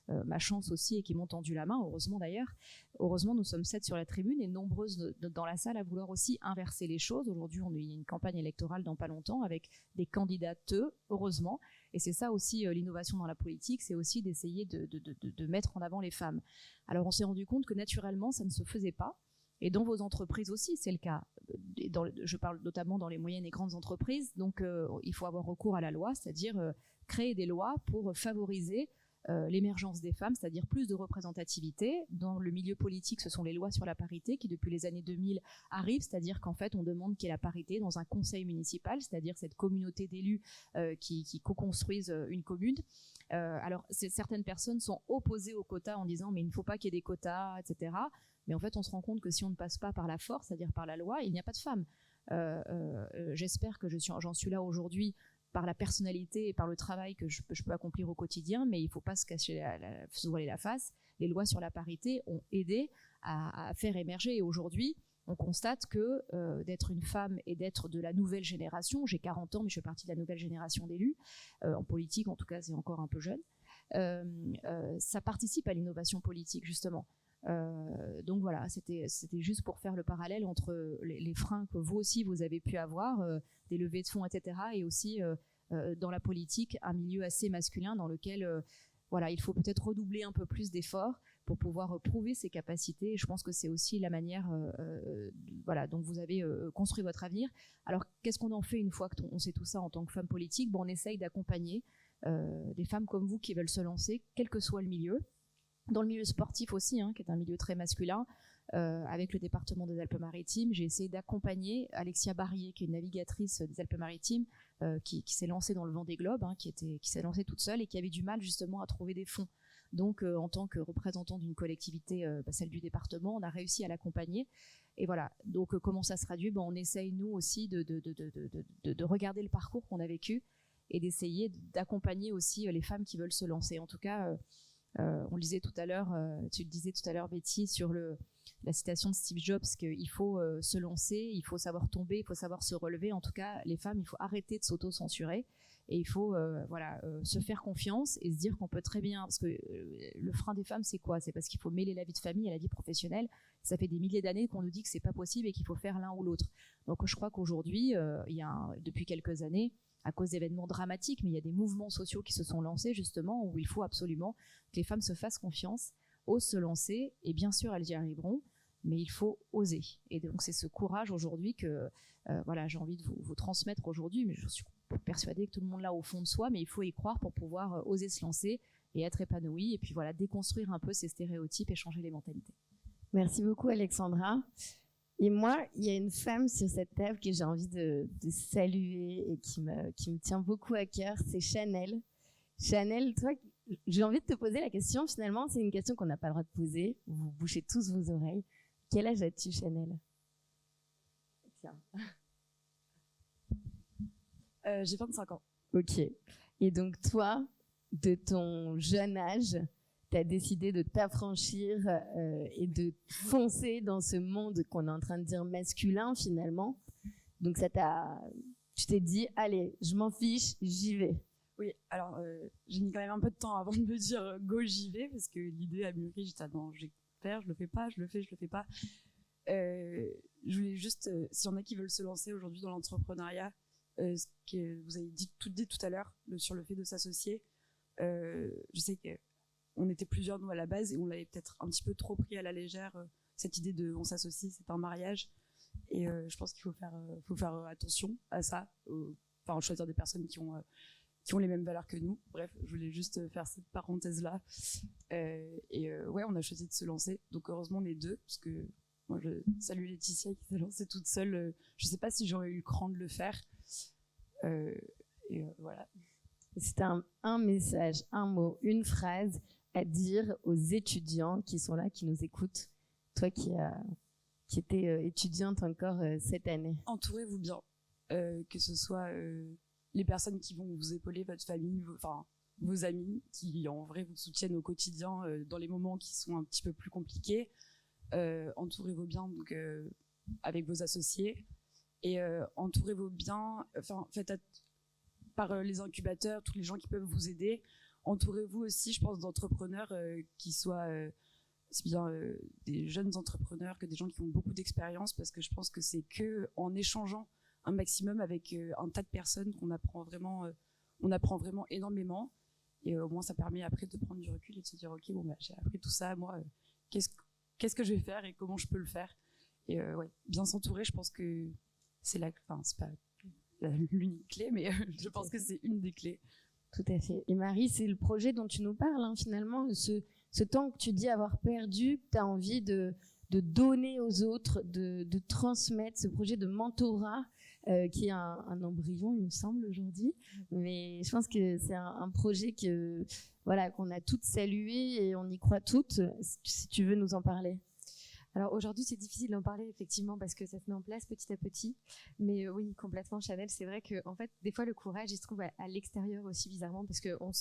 ma chance aussi et qui m'ont tendu la main, heureusement d'ailleurs. Heureusement, nous sommes 7 sur la tribune et nombreuses dans la salle à vouloir aussi inverser les choses. Aujourd'hui, on a une campagne électorale dans pas longtemps avec des candidates, heureusement. Et c'est ça aussi l'innovation dans la politique, c'est aussi d'essayer de mettre en avant les femmes. Alors, on s'est rendu compte que naturellement, ça ne se faisait pas. Et dans vos entreprises aussi, c'est le cas. Je parle notamment dans les moyennes et grandes entreprises. Donc, il faut avoir recours à la loi, c'est-à-dire créer des lois pour favoriser l'émergence des femmes, c'est-à-dire plus de représentativité. Dans le milieu politique, ce sont les lois sur la parité qui, depuis les années 2000, arrivent, c'est-à-dire qu'en fait, on demande qu'il y ait la parité dans un conseil municipal, c'est-à-dire cette communauté d'élus qui co-construisent une commune. Alors, certaines personnes sont opposées aux quotas en disant « mais il ne faut pas qu'il y ait des quotas, etc. » Mais en fait, on se rend compte que si on ne passe pas par la force, c'est-à-dire par la loi, il n'y a pas de femmes. J'espère que j'en suis là aujourd'hui par la personnalité et par le travail que je peux accomplir au quotidien, mais il ne faut pas se voiler la face. Les lois sur la parité ont aidé à faire émerger. Et aujourd'hui, on constate que d'être une femme et d'être de la nouvelle génération, j'ai 40 ans, mais je fais partie de la nouvelle génération d'élus, en politique en tout cas, c'est encore un peu jeune, ça participe à l'innovation politique, justement. Donc voilà, c'était juste pour faire le parallèle entre les freins que vous aussi vous avez pu avoir, des levées de fonds, etc., et aussi dans la politique, un milieu assez masculin dans lequel voilà, il faut peut-être redoubler un peu plus d'efforts pour pouvoir prouver ses capacités. Et je pense que c'est aussi la manière voilà, dont vous avez construit votre avenir. Alors, qu'est-ce qu'on en fait une fois qu'on sait tout ça en tant que femme politique? On essaye d'accompagner des femmes comme vous qui veulent se lancer, quel que soit le milieu. Dans le milieu sportif aussi, qui est un milieu très masculin, avec le département des Alpes-Maritimes, j'ai essayé d'accompagner Alexia Barrier, qui est une navigatrice des Alpes-Maritimes, qui s'est lancée dans le Vendée Globe, qui s'est lancée toute seule et qui avait du mal justement à trouver des fonds. Donc, en tant que représentant d'une collectivité, celle du département, on a réussi à l'accompagner. Et voilà. Donc, comment ça se traduit? On essaye nous aussi de regarder le parcours qu'on a vécu et d'essayer d'accompagner aussi les femmes qui veulent se lancer. En tout cas, on le disait tout à l'heure, tu le disais tout à l'heure, Betty, sur la citation de Steve Jobs, qu'il faut se lancer, il faut savoir tomber, il faut savoir se relever. En tout cas, les femmes, il faut arrêter de s'auto-censurer et il faut se faire confiance et se dire qu'on peut très bien, parce que le frein des femmes, c'est quoi? C'est parce qu'il faut mêler la vie de famille à la vie professionnelle. Ça fait des milliers d'années qu'on nous dit que c'est pas possible et qu'il faut faire l'un ou l'autre. Donc, je crois qu'aujourd'hui, depuis quelques années, à cause d'événements dramatiques, mais il y a des mouvements sociaux qui se sont lancés justement où il faut absolument que les femmes se fassent confiance, osent se lancer, et bien sûr elles y arriveront, mais il faut oser. Et donc c'est ce courage aujourd'hui que j'ai envie de vous transmettre aujourd'hui, mais je suis persuadée que tout le monde l'a au fond de soi, mais il faut y croire pour pouvoir oser se lancer et être épanoui, et puis voilà, déconstruire un peu ces stéréotypes et changer les mentalités. Merci beaucoup Alexandra. Et moi, il y a une femme sur cette table que j'ai envie de saluer et qui me tient beaucoup à cœur, c'est Chanel. Chanel, toi, j'ai envie de te poser la question, finalement, c'est une question qu'on n'a pas le droit de poser, vous bouchez tous vos oreilles. Quel âge as-tu, Chanel? Tiens. J'ai 25 ans. Ok. Et donc toi, de ton jeune âge, tu as décidé de t'affranchir et de foncer dans ce monde qu'on est en train de dire masculin finalement. Donc tu t'es dit, allez, je m'en fiche, j'y vais. Oui, alors j'ai mis quand même un peu de temps avant de me dire go, j'y vais, parce que l'idée a mûri, faire, je le fais pas, je le fais pas. Je voulais juste, s'il y en a qui veulent se lancer aujourd'hui dans l'entrepreneuriat, ce que vous avez dit tout à l'heure sur le fait de s'associer, je sais qu'on était plusieurs nous à la base et on l'avait peut-être un petit peu trop pris à la légère, cette idée de on s'associe, c'est un mariage, et je pense qu'il faut faire attention à ça, enfin choisir des personnes qui ont les mêmes valeurs que nous. Bref, je voulais juste faire cette parenthèse-là. Ouais, on a choisi de se lancer. Donc heureusement, on est deux, parce que moi, je salue Laetitia qui s'est lancée toute seule. Je sais pas si j'aurais eu le cran de le faire. Voilà. C'est un message, un mot, une phrase à dire aux étudiants qui sont là, qui nous écoutent. Toi qui étais étudiante encore cette année. Entourez-vous bien, que ce soit les personnes qui vont vous épauler, votre famille, vos amis, qui en vrai vous soutiennent au quotidien dans les moments qui sont un petit peu plus compliqués. Entourez-vous bien donc, avec vos associés, et entourez-vous bien, par les incubateurs, tous les gens qui peuvent vous aider. Entourez-vous aussi, je pense, d'entrepreneurs qui soient c'est bien des jeunes entrepreneurs que des gens qui ont beaucoup d'expérience, parce que je pense que c'est que en échangeant un maximum avec un tas de personnes qu'on apprend vraiment énormément, et au moins ça permet après de prendre du recul et de se dire ok, bon, bah, j'ai appris tout ça, moi qu'est-ce que je vais faire et comment je peux le faire, et ouais, bien s'entourer, je pense que c'est c'est pas l'unique clé, mais je pense que c'est une des clés. Tout à fait. Et Marie, c'est le projet dont tu nous parles, hein, finalement, ce temps que tu dis avoir perdu, que tu as envie de donner aux autres, de transmettre, ce projet de mentorat, qui est un embryon, il me semble, aujourd'hui. Mais je pense que c'est un projet qu'on a toutes salué et on y croit toutes. Si tu veux nous en parler. Alors aujourd'hui, c'est difficile d'en parler effectivement parce que ça se met en place petit à petit. Mais oui, complètement, Chanel. C'est vrai que en fait, des fois, le courage, il se trouve à l'extérieur aussi, bizarrement, parce que on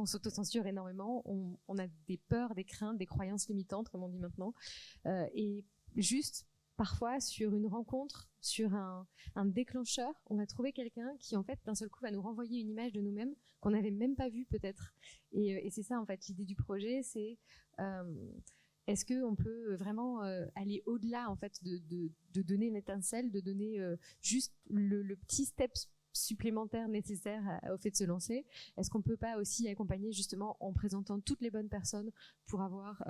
s'autocensure énormément. On a des peurs, des craintes, des croyances limitantes, comme on dit maintenant. Et juste parfois, sur une rencontre, sur un déclencheur, on va trouver quelqu'un qui, en fait, d'un seul coup, va nous renvoyer une image de nous-mêmes qu'on n'avait même pas vue peut-être. Et c'est ça, en fait, l'idée du projet, c'est est-ce qu'on peut vraiment aller au-delà, en fait, de donner une étincelle, de donner juste le petit step supplémentaire nécessaire au fait de se lancer? Est-ce qu'on peut pas aussi accompagner justement en présentant toutes les bonnes personnes pour avoir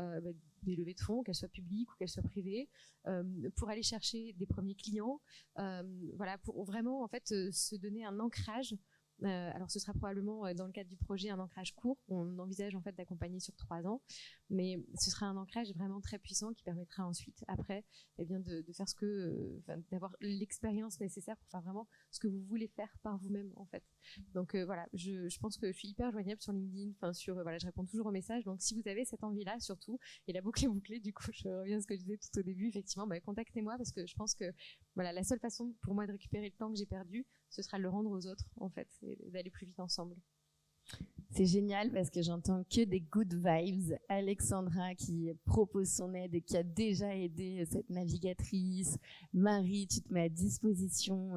des levées de fonds, qu'elles soient publiques ou qu'elles soient privées, pour aller chercher des premiers clients, voilà, pour vraiment en fait se donner un ancrage. Alors ce sera probablement dans le cadre du projet un ancrage court. On envisage en fait d'accompagner sur 3 ans, mais ce sera un ancrage vraiment très puissant qui permettra ensuite, après, de faire d'avoir l'expérience nécessaire pour faire vraiment ce que vous voulez faire par vous-même en fait. Donc voilà, je pense que je suis hyper joignable sur LinkedIn, je réponds toujours aux messages. Donc si vous avez cette envie-là, surtout, et la boucle est bouclée, du coup je reviens à ce que je disais tout au début, effectivement, contactez-moi, parce que je pense que voilà, la seule façon pour moi de récupérer le temps que j'ai perdu, ce sera de le rendre aux autres en fait, et d'aller plus vite ensemble. C'est génial parce que j'entends que des good vibes. Alexandra qui propose son aide et qui a déjà aidé cette navigatrice. Marie, tu te mets à disposition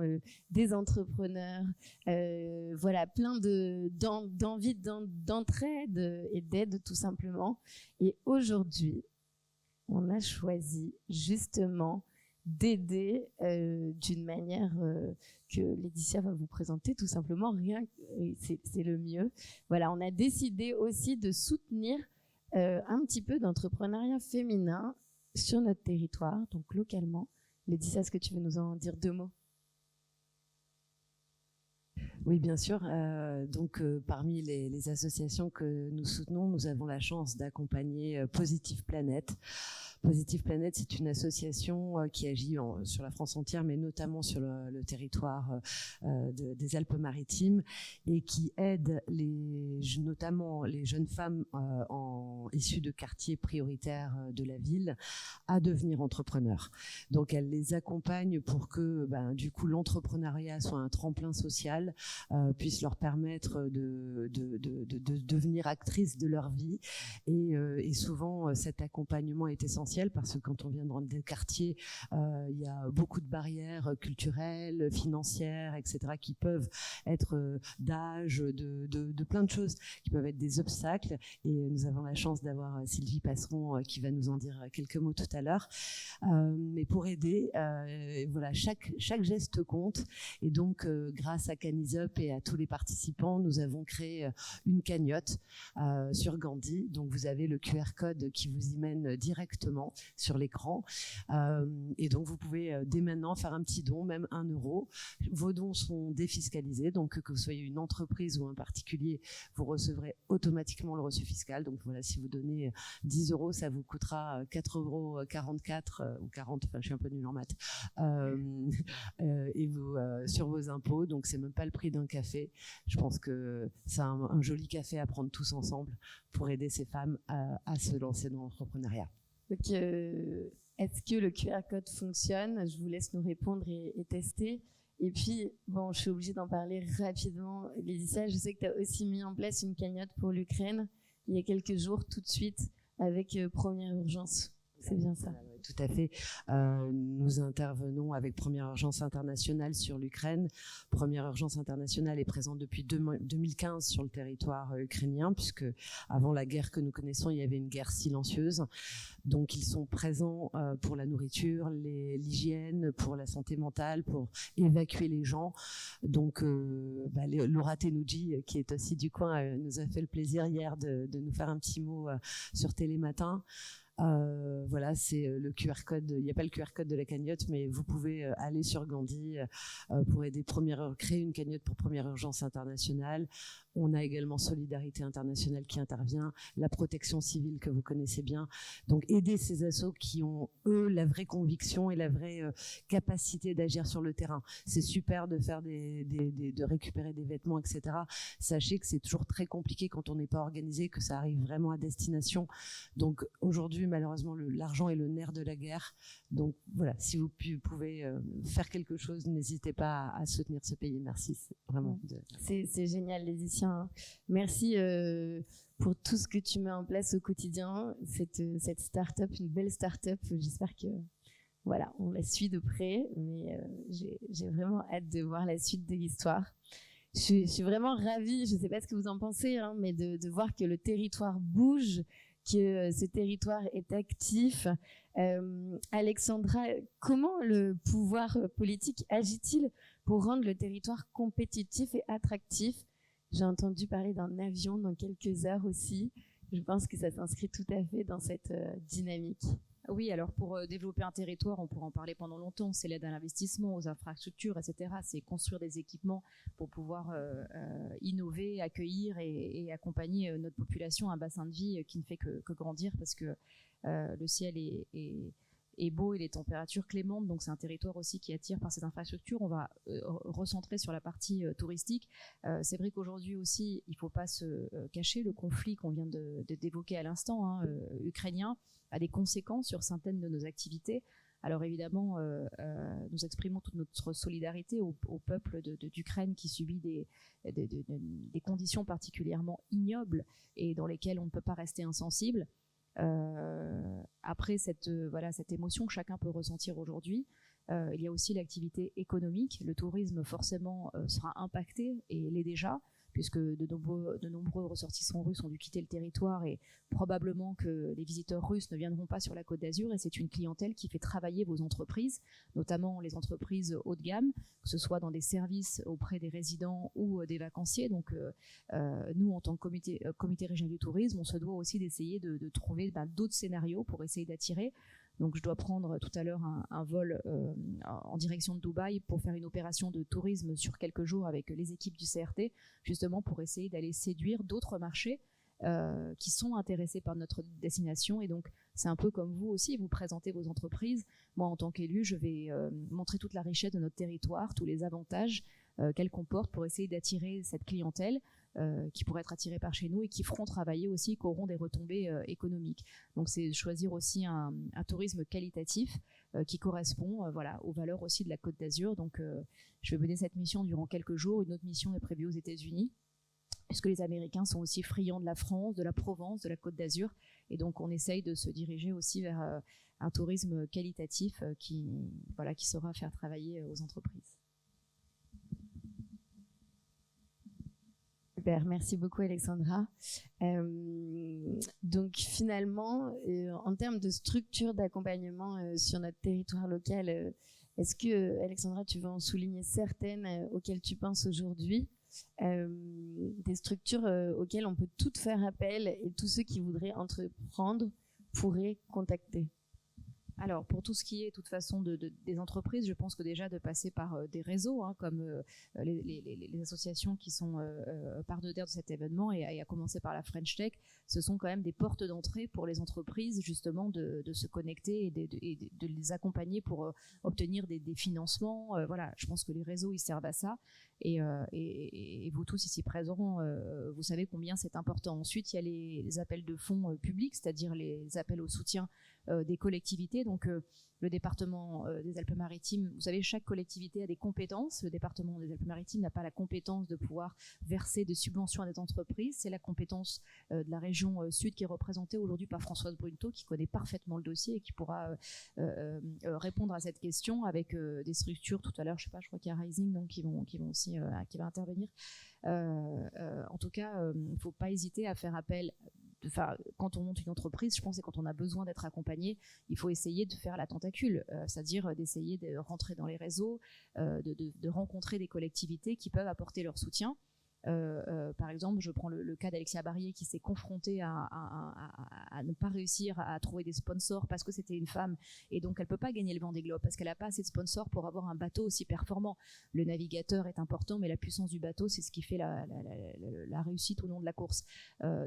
des entrepreneurs. Voilà, plein d'envie d'entraide et d'aide tout simplement. Et aujourd'hui, on a choisi justement d'aider d'une manière que Laetitia va vous présenter tout simplement, c'est le mieux. Voilà, on a décidé aussi de soutenir un petit peu d'entrepreneuriat féminin sur notre territoire, donc localement. Laetitia, est-ce que tu veux nous en dire 2 mots? Oui, bien sûr. Parmi les associations que nous soutenons, nous avons la chance d'accompagner Positive Planète. Positive Planète, c'est une association qui agit sur la France entière, mais notamment sur le territoire des Alpes-Maritimes, et qui aide notamment les jeunes femmes issues de quartiers prioritaires de la ville à devenir entrepreneurs. Donc, elle les accompagne pour que, du coup, l'entrepreneuriat soit un tremplin social, puisse leur permettre de devenir actrices de leur vie. Et souvent, cet accompagnement est essentiel parce que quand on vient dans des quartiers, il y a beaucoup de barrières culturelles, financières, etc., qui peuvent être d'âge, de plein de choses, qui peuvent être des obstacles. Et nous avons la chance d'avoir Sylvie Passeron qui va nous en dire quelques mots tout à l'heure. Mais pour aider, voilà, chaque geste compte. Et donc, grâce à Canisup et à tous les participants, nous avons créé une cagnotte sur Gandhi. Donc, vous avez le QR code qui vous y mène directement sur l'écran. Et donc, vous pouvez dès maintenant faire un petit don, même 1 €. Vos dons sont défiscalisés. Donc, que vous soyez une entreprise ou un particulier, vous recevrez automatiquement le reçu fiscal. Donc, voilà, si vous donnez 10 €, ça vous coûtera 4,44 € ou 40, enfin, je suis un peu nulle en maths, et vous, sur vos impôts. Donc, c'est même pas le prix d'un café. Je pense que c'est un joli café à prendre tous ensemble pour aider ces femmes à se lancer dans l'entrepreneuriat. Donc, est-ce que le QR code fonctionne? Je vous laisse nous répondre et tester. Et puis, bon, je suis obligée d'en parler rapidement. Laetitia, je sais que tu as aussi mis en place une cagnotte pour l'Ukraine il y a quelques jours, tout de suite, avec Première Urgence. C'est bien ça. Tout à fait. Nous intervenons avec Première Urgence Internationale sur l'Ukraine. Première Urgence Internationale est présente depuis 2015 sur le territoire ukrainien, puisque avant la guerre que nous connaissons, il y avait une guerre silencieuse. Donc, ils sont présents pour la nourriture, l'hygiène, pour la santé mentale, pour évacuer les gens. Donc, Laura Tenouji, qui est aussi du coin, nous a fait le plaisir hier de nous faire un petit mot sur Télématin. Voilà, c'est le QR code. Il n'y a pas le QR code de la cagnotte, mais vous pouvez aller sur Gandhi pour aider créer une cagnotte pour Première Urgence Internationale. On a également Solidarité Internationale qui intervient, la protection civile que vous connaissez bien. Donc, aider ces assos qui ont, eux, la vraie conviction et la vraie capacité d'agir sur le terrain. C'est super de faire de récupérer des vêtements, etc. Sachez que c'est toujours très compliqué quand on n'est pas organisé, que ça arrive vraiment à destination. Donc, aujourd'hui, malheureusement, l'argent est le nerf de la guerre. Donc, voilà, si vous pouvez faire quelque chose, n'hésitez pas à soutenir ce pays. Merci, c'est vraiment. C'est génial, Laetitia. Merci pour tout ce que tu mets en place au quotidien. Cette start-up, une belle start-up. J'espère que voilà, on la suit de près, mais j'ai vraiment hâte de voir la suite de l'histoire. Je suis vraiment ravie, je ne sais pas ce que vous en pensez, hein, mais de voir que le territoire bouge, que ce territoire est actif. Alexandra, comment le pouvoir politique agit-il pour rendre le territoire compétitif et attractif? J'ai entendu parler d'un avion dans quelques heures aussi. Je pense que ça s'inscrit tout à fait dans cette dynamique. Oui, alors pour développer un territoire, on pourra en parler pendant longtemps, c'est l'aide à l'investissement, aux infrastructures, etc. C'est construire des équipements pour pouvoir innover, accueillir et accompagner notre population, un bassin de vie qui ne fait que grandir parce que le ciel est beau et les températures clémentes, donc c'est un territoire aussi qui attire par ces infrastructures. On va recentrer sur la partie touristique. C'est vrai qu'aujourd'hui aussi, il ne faut pas se cacher, le conflit qu'on vient d'évoquer à l'instant, ukrainien, a des conséquences sur certaines de nos activités. Alors évidemment, nous exprimons toute notre solidarité au peuple d'Ukraine qui subit des conditions particulièrement ignobles et dans lesquelles on ne peut pas rester insensible. Après cette émotion que chacun peut ressentir aujourd'hui, il y a aussi l'activité économique. Le tourisme forcément sera impacté et l'est déjà, puisque de nombreux ressortissants russes ont dû quitter le territoire et probablement que les visiteurs russes ne viendront pas sur la Côte d'Azur, et c'est une clientèle qui fait travailler vos entreprises, notamment les entreprises haut de gamme, que ce soit dans des services auprès des résidents ou des vacanciers. Donc nous, en tant que comité régional du tourisme, on se doit aussi d'essayer de trouver d'autres scénarios pour essayer d'attirer. Donc je dois prendre tout à l'heure un vol en direction de Dubaï pour faire une opération de tourisme sur quelques jours avec les équipes du CRT, justement pour essayer d'aller séduire d'autres marchés qui sont intéressés par notre destination. Et donc c'est un peu comme vous aussi, vous présentez vos entreprises. Moi, en tant qu'élu, je vais montrer toute la richesse de notre territoire, tous les avantages. qu'elle comporte pour essayer d'attirer cette clientèle qui pourrait être attirés par chez nous et qui feront travailler aussi, qui auront des retombées économiques. Donc c'est choisir aussi un tourisme qualitatif qui correspond voilà, aux valeurs aussi de la Côte d'Azur. Donc je vais mener cette mission durant quelques jours. Une autre mission est prévue aux États-Unis, puisque les Américains sont aussi friands de la France, de la Provence, de la Côte d'Azur. Et donc on essaye de se diriger aussi vers un tourisme qualitatif qui saura faire travailler aux entreprises. Super, merci beaucoup Alexandra. Donc finalement, en termes de structure d'accompagnement sur notre territoire local, est-ce que Alexandra, tu veux en souligner certaines auxquelles tu penses aujourd'hui, des structures auxquelles on peut toutes faire appel et tous ceux qui voudraient entreprendre pourraient contacter? Alors, pour tout ce qui est, de toute façon, des entreprises, je pense que déjà de passer par des réseaux, comme les associations qui sont partenaires de cet événement, et à commencer par la French Tech, ce sont quand même des portes d'entrée pour les entreprises, justement, de se connecter et de les accompagner pour obtenir des financements. Voilà, je pense que les réseaux, ils servent à ça. Et vous tous ici présents, vous savez combien c'est important. Ensuite, il y a les appels de fonds publics, c'est-à-dire les appels au soutien des collectivités. Donc le département des Alpes-Maritimes, vous savez, chaque collectivité a des compétences. Le département des Alpes-Maritimes n'a pas la compétence de pouvoir verser des subventions à des entreprises. C'est la compétence de la région sud qui est représentée aujourd'hui par Françoise Brunto, qui connaît parfaitement le dossier et qui pourra répondre à cette question avec des structures. Tout à l'heure, je crois qu'il y a Rising donc, qui va intervenir. En tout cas, il ne faut pas hésiter à faire appel. Quand on monte une entreprise, je pense, et quand on a besoin d'être accompagné, il faut essayer de faire la tentacule, c'est-à-dire d'essayer de rentrer dans les réseaux, de rencontrer des collectivités qui peuvent apporter leur soutien. Par exemple, je prends le cas d'Alexia Barrier qui s'est confrontée à ne pas réussir à trouver des sponsors parce que c'était une femme et donc elle ne peut pas gagner le Vendée Globe parce qu'elle n'a pas assez de sponsors pour avoir un bateau aussi performant. Le navigateur est important, mais la puissance du bateau, c'est ce qui fait la réussite ou non de la course.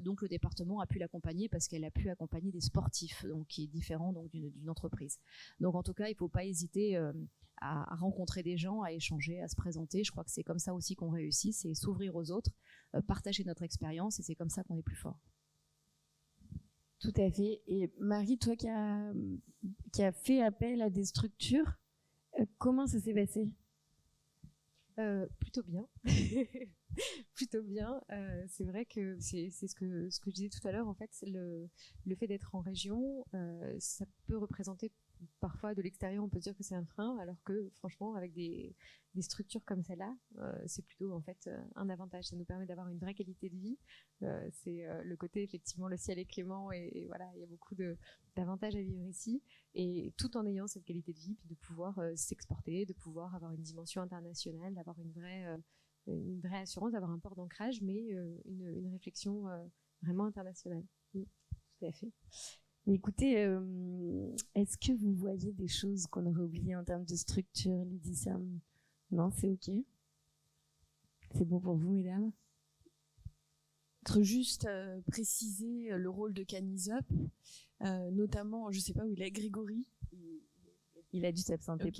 Donc le département a pu l'accompagner parce qu'elle a pu accompagner des sportifs, donc qui est différent donc d'une entreprise. Donc en tout cas, il ne faut pas hésiter à rencontrer des gens, à échanger, à se présenter. Je crois que c'est comme ça aussi qu'on réussit, c'est s'ouvrir aux autres, partager notre expérience, et c'est comme ça qu'on est plus fort. Tout à fait. Et Marie, toi qui as fait appel à des structures, comment ça s'est passé? Plutôt bien. Plutôt bien. C'est vrai que c'est ce que je disais tout à l'heure. En fait, le fait d'être en région, ça peut représenter parfois de l'extérieur, on peut dire que c'est un frein, alors que franchement, avec des structures comme celle-là, c'est plutôt en fait un avantage. Ça nous permet d'avoir une vraie qualité de vie. C'est le côté effectivement, le ciel est clément et voilà, il y a beaucoup d'avantages à vivre ici, et tout en ayant cette qualité de vie, puis de pouvoir s'exporter, de pouvoir avoir une dimension internationale, d'avoir une vraie assurance, d'avoir un port d'ancrage, mais une réflexion vraiment internationale. Tout à fait. Écoutez, est-ce que vous voyez des choses qu'on aurait oubliées en termes de structure, Laetitia? Non, c'est OK? C'est bon pour vous, mesdames? Juste préciser le rôle de Canisop, notamment, je ne sais pas où il est, Grégory. Il a dû s'absenter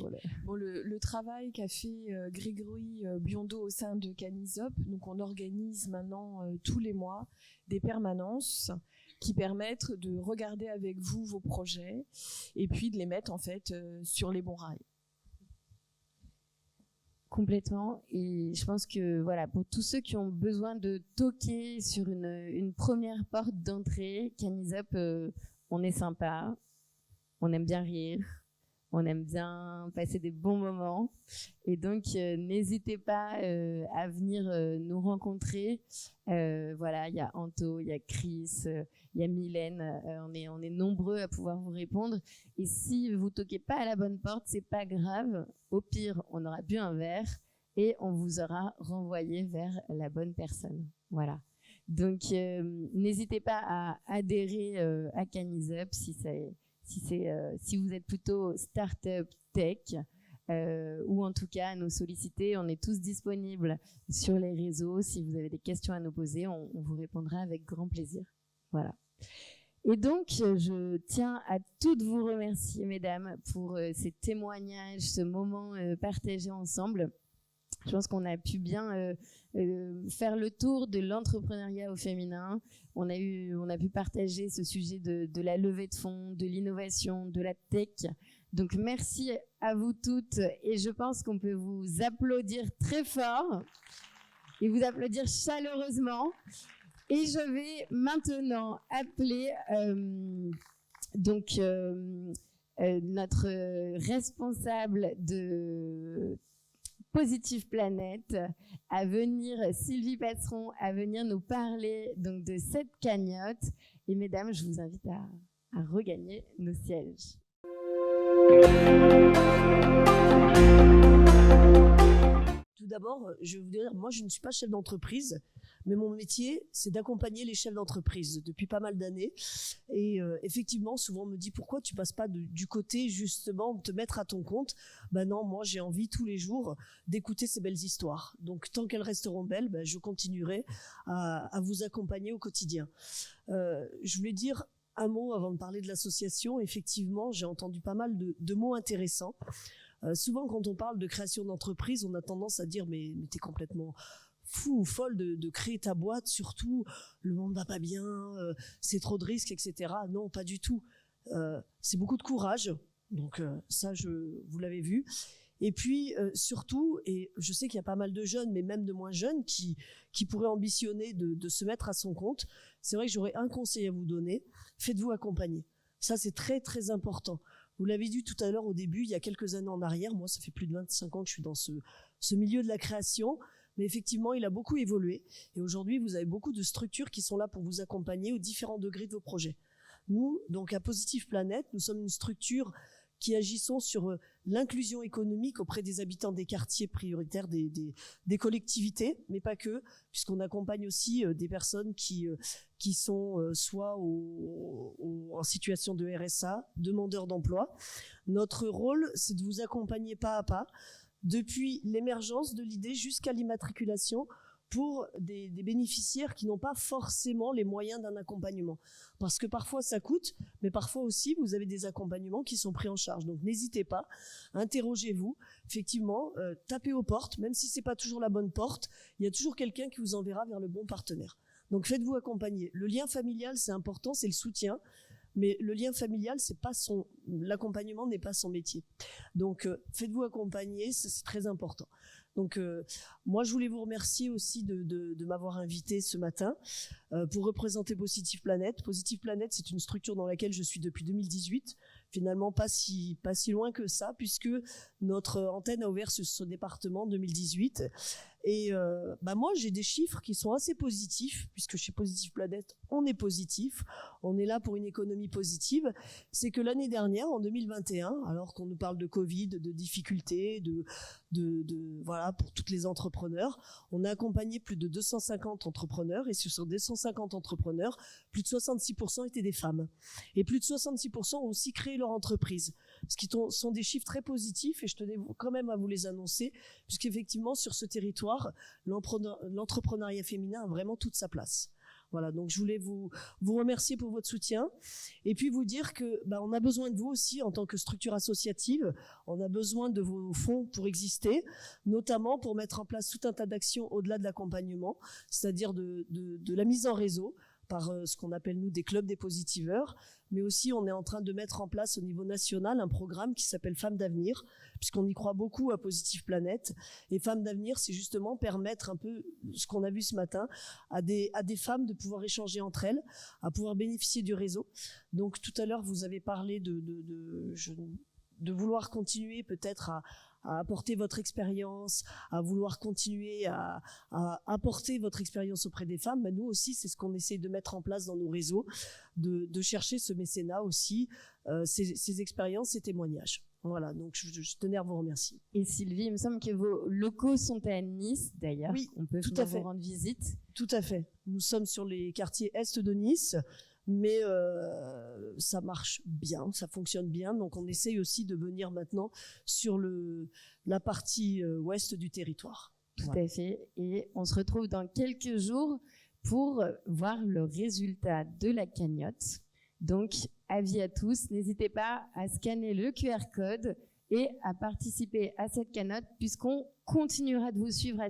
pour le travail qu'a fait Grégory Biondo au sein de Canisop. Donc on organise maintenant tous les mois des permanences qui permettent de regarder avec vous vos projets et puis de les mettre en fait sur les bons rails. Complètement. Et je pense que voilà, pour tous ceux qui ont besoin de toquer sur une première porte d'entrée, Canisop, on est sympa, on aime bien rire, on aime bien passer des bons moments. Et donc, n'hésitez pas à venir nous rencontrer. Voilà, il y a Anto, il y a Chris, il y a Mylène. On est nombreux à pouvoir vous répondre. Et si vous toquez pas à la bonne porte, c'est pas grave. Au pire, on aura bu un verre et on vous aura renvoyé vers la bonne personne. Voilà. Donc, n'hésitez pas à adhérer à Canisop si vous êtes plutôt start-up tech, ou en tout cas à nous solliciter. On est tous disponibles sur les réseaux. Si vous avez des questions à nous poser, on vous répondra avec grand plaisir. Voilà. Et donc, je tiens à toutes vous remercier, mesdames, pour ces témoignages, ce moment partagé ensemble. Je pense qu'on a pu bien faire le tour de l'entrepreneuriat au féminin. On a pu partager ce sujet de la levée de fonds, de l'innovation, de la tech. Donc merci à vous toutes et je pense qu'on peut vous applaudir très fort et vous applaudir chaleureusement. Et je vais maintenant appeler notre responsable de Positive Planète à venir, Sylvie Passeron, à venir nous parler donc de cette cagnotte. Et mesdames, je vous invite à regagner nos sièges. Tout d'abord, je vais vous dire, moi je ne suis pas chef d'entreprise, mais mon métier, c'est d'accompagner les chefs d'entreprise depuis pas mal d'années. Et effectivement, souvent on me dit, pourquoi tu passes pas du côté justement de te mettre à ton compte? Ben non, moi j'ai envie tous les jours d'écouter ces belles histoires. Donc tant qu'elles resteront belles, ben, je continuerai à vous accompagner au quotidien. Je voulais dire un mot avant de parler de l'association. Effectivement, j'ai entendu pas mal de mots intéressants. Souvent, quand on parle de création d'entreprise, on a tendance à dire mais t'es complètement fou ou folle de créer ta boîte, surtout le monde va pas bien, c'est trop de risques, etc. Non, pas du tout. C'est beaucoup de courage, donc ça, vous l'avez vu. Et puis surtout, et je sais qu'il y a pas mal de jeunes, mais même de moins jeunes, qui pourraient ambitionner de se mettre à son compte. C'est vrai que j'aurais un conseil à vous donner, faites-vous accompagner. Ça, c'est très très important. Vous l'avez dit tout à l'heure au début, il y a quelques années en arrière, moi ça fait plus de 25 ans que je suis dans ce milieu de la création, mais effectivement il a beaucoup évolué et aujourd'hui vous avez beaucoup de structures qui sont là pour vous accompagner aux différents degrés de vos projets. Nous, donc à Positive Planète, nous sommes une structure qui agissons sur l'inclusion économique auprès des habitants des quartiers prioritaires des collectivités, mais pas que, puisqu'on accompagne aussi des personnes qui sont soit en situation de RSA, demandeurs d'emploi. Notre rôle, c'est de vous accompagner pas à pas, depuis l'émergence de l'idée jusqu'à l'immatriculation, pour des bénéficiaires qui n'ont pas forcément les moyens d'un accompagnement. Parce que parfois ça coûte, mais parfois aussi vous avez des accompagnements qui sont pris en charge. Donc n'hésitez pas, interrogez-vous, effectivement, tapez aux portes, même si c'est pas toujours la bonne porte, il y a toujours quelqu'un qui vous enverra vers le bon partenaire. Donc faites-vous accompagner. Le lien familial, c'est important, c'est le soutien, mais le lien familial, l'accompagnement n'est pas son métier. Donc faites-vous accompagner, c'est très important. Donc moi je voulais vous remercier aussi de m'avoir invité ce matin pour représenter Positive Planète. Positive Planète, c'est une structure dans laquelle je suis depuis 2018. Finalement pas si loin que ça, puisque notre antenne a ouvert ce département en 2018. Et moi j'ai des chiffres qui sont assez positifs, puisque chez Positive Planète on est positif, on est là pour une économie positive. C'est que l'année dernière, en 2021, alors qu'on nous parle de Covid, de difficultés, voilà, pour tous les entrepreneurs, on a accompagné plus de 250 entrepreneurs, et sur ces 250 entrepreneurs, plus de 66% étaient des femmes. Et plus de 66% ont aussi créé leur entreprise. Ce qui sont des chiffres très positifs, et je tenais quand même à vous les annoncer, puisqu'effectivement, sur ce territoire, l'entrepreneuriat féminin a vraiment toute sa place. Voilà, donc je voulais vous remercier pour votre soutien et puis vous dire que on a besoin de vous aussi en tant que structure associative. On a besoin de vos fonds pour exister, notamment pour mettre en place tout un tas d'actions au-delà de l'accompagnement, c'est-à-dire de la mise en réseau par ce qu'on appelle nous des clubs des positiveurs, mais aussi on est en train de mettre en place au niveau national un programme qui s'appelle Femmes d'avenir, puisqu'on y croit beaucoup à Positive Planète. Et Femmes d'avenir, c'est justement permettre un peu ce qu'on a vu ce matin à des femmes de pouvoir échanger entre elles, à pouvoir bénéficier du réseau. Donc tout à l'heure vous avez parlé de vouloir continuer peut-être à apporter votre expérience, à vouloir continuer à apporter votre expérience auprès des femmes. Nous aussi, c'est ce qu'on essaie de mettre en place dans nos réseaux, de chercher ce mécénat aussi, ces expériences, ces témoignages. Voilà, donc je tenais à vous remercier. Et Sylvie, il me semble que vos locaux sont à Nice, d'ailleurs. Oui, on peut tout à fait. vous rendre visite. Tout à fait. Nous sommes sur les quartiers est de Nice, mais ça marche bien, ça fonctionne bien. Donc on essaye aussi de venir maintenant sur la partie ouest du territoire. Tout à fait. Et on se retrouve dans quelques jours pour voir le résultat de la cagnotte. Donc, avis à tous, n'hésitez pas à scanner le QR code et à participer à cette cagnotte, puisqu'on continuera de vous suivre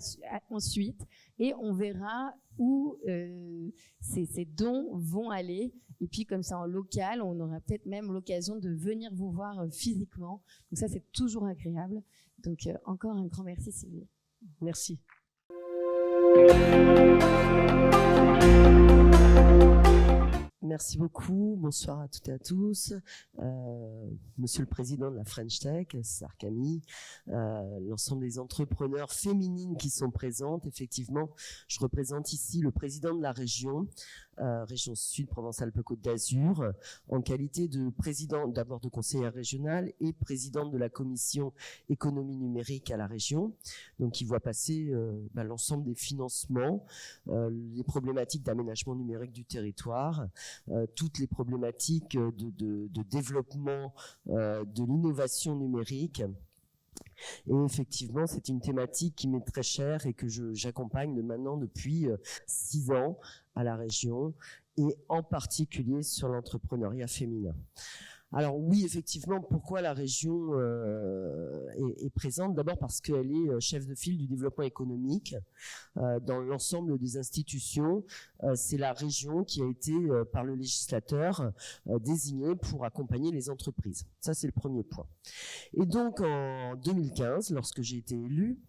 ensuite et on verra où ces dons vont aller. Et puis comme ça en local, on aura peut-être même l'occasion de venir vous voir physiquement. Donc ça, c'est toujours agréable. Donc encore un grand merci Sylvie. Merci. Merci beaucoup. Bonsoir à toutes et à tous. Monsieur le Président de la French Tech, Sarkami, l'ensemble des entrepreneurs féminines qui sont présentes. Effectivement, je représente ici le président de la région, région Sud Provence-Alpes-Côte d'Azur, en qualité de président d'abord de conseillère régionale et présidente de la commission économie numérique à la région. Donc, qui voit passer l'ensemble des financements, les problématiques d'aménagement numérique du territoire, toutes les problématiques de développement de l'innovation numérique. Et effectivement, c'est une thématique qui m'est très chère et que j'accompagne maintenant depuis 6 ans à la région, et en particulier sur l'entrepreneuriat féminin. Alors oui, effectivement, pourquoi la région est présente? D'abord parce qu'elle est chef de file du développement économique dans l'ensemble des institutions. C'est la région qui a été, par le législateur, désignée pour accompagner les entreprises. Ça, c'est le premier point. Et donc, en 2015, lorsque j'ai été élue,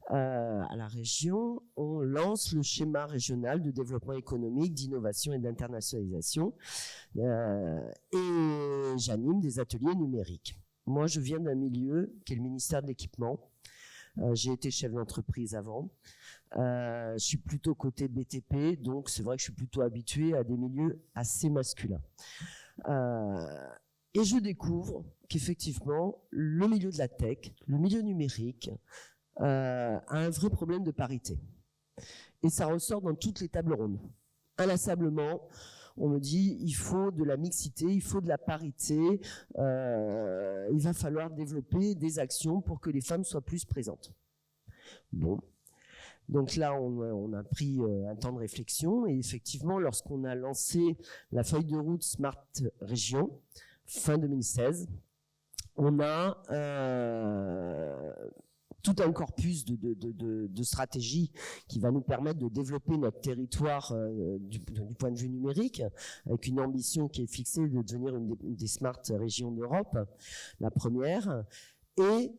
à la région, on lance le schéma régional de développement économique, d'innovation et d'internationalisation, et j'anime des ateliers numériques. Moi, je viens d'un milieu qui est le ministère de l'équipement. J'ai été chef d'entreprise avant. Je suis plutôt côté BTP, donc c'est vrai que je suis plutôt habitué à des milieux assez masculins. Et je découvre qu'effectivement, le milieu de la tech, le milieu numérique, a un vrai problème de parité. Et ça ressort dans toutes les tables rondes. Inlassablement, on me dit il faut de la mixité, il faut de la parité, il va falloir développer des actions pour que les femmes soient plus présentes. Bon. Donc là, on a pris un temps de réflexion, et effectivement, lorsqu'on a lancé la feuille de route Smart Région, fin 2016, on a tout un corpus de stratégies qui va nous permettre de développer notre territoire du point de vue numérique, avec une ambition qui est fixée de devenir une des smart régions d'Europe, la première. Et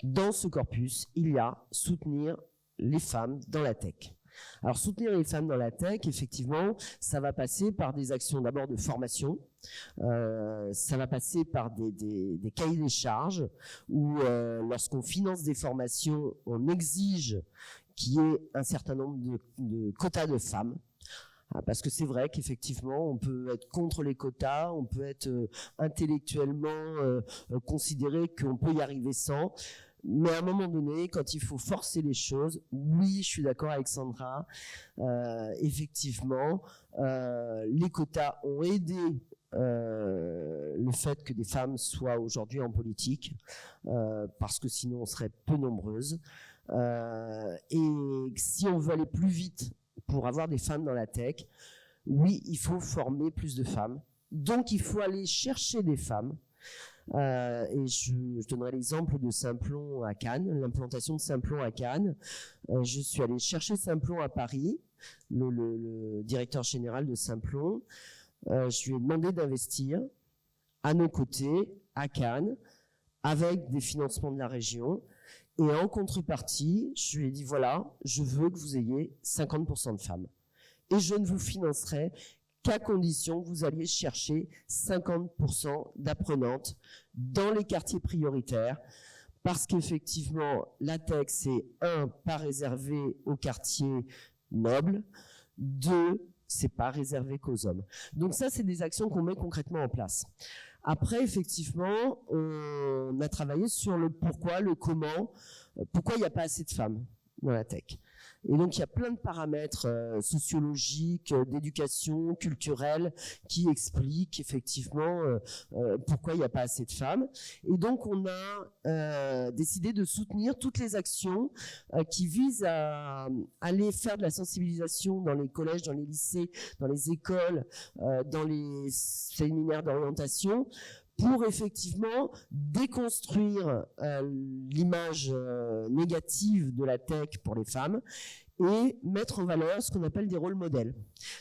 dans ce corpus, il y a soutenir les femmes dans la tech. Alors, soutenir les femmes dans la tech, effectivement, ça va passer par des actions d'abord de formation, ça va passer par des cahiers des charges où lorsqu'on finance des formations, on exige qu'il y ait un certain nombre de quotas de femmes. Parce que c'est vrai qu'effectivement, on peut être contre les quotas, on peut être intellectuellement considérer qu'on peut y arriver sans. Mais à un moment donné, quand il faut forcer les choses, oui, je suis d'accord avec Sandra, effectivement, les quotas ont aidé le fait que des femmes soient aujourd'hui en politique, parce que sinon on serait peu nombreuses. Et si on veut aller plus vite pour avoir des femmes dans la tech, oui, il faut former plus de femmes. Donc il faut aller chercher des femmes. Et je donnerai l'exemple de Simplon à Cannes, l'implantation de Simplon à Cannes. Je suis allé chercher Simplon à Paris, le directeur général de Simplon. Je lui ai demandé d'investir à nos côtés, à Cannes, avec des financements de la région. Et en contrepartie, je lui ai dit, voilà, je veux que vous ayez 50% de femmes. Et je ne vous financerai qu'à condition que vous alliez chercher 50% d'apprenantes dans les quartiers prioritaires, parce qu'effectivement, la tech, c'est 1, pas réservé aux quartiers nobles, 2, c'est pas réservé qu'aux hommes. Donc ça, c'est des actions qu'on met concrètement en place. Après, effectivement, on a travaillé sur le pourquoi, le comment, pourquoi il n'y a pas assez de femmes dans la tech. Et donc, il y a plein de paramètres sociologiques, d'éducation, culturelle, qui expliquent effectivement pourquoi il n'y a pas assez de femmes. Et donc, on a décidé de soutenir toutes les actions qui visent à aller faire de la sensibilisation dans les collèges, dans les lycées, dans les écoles, dans les séminaires d'orientation, pour effectivement déconstruire l'image négative de la tech pour les femmes et mettre en valeur ce qu'on appelle des rôles modèles.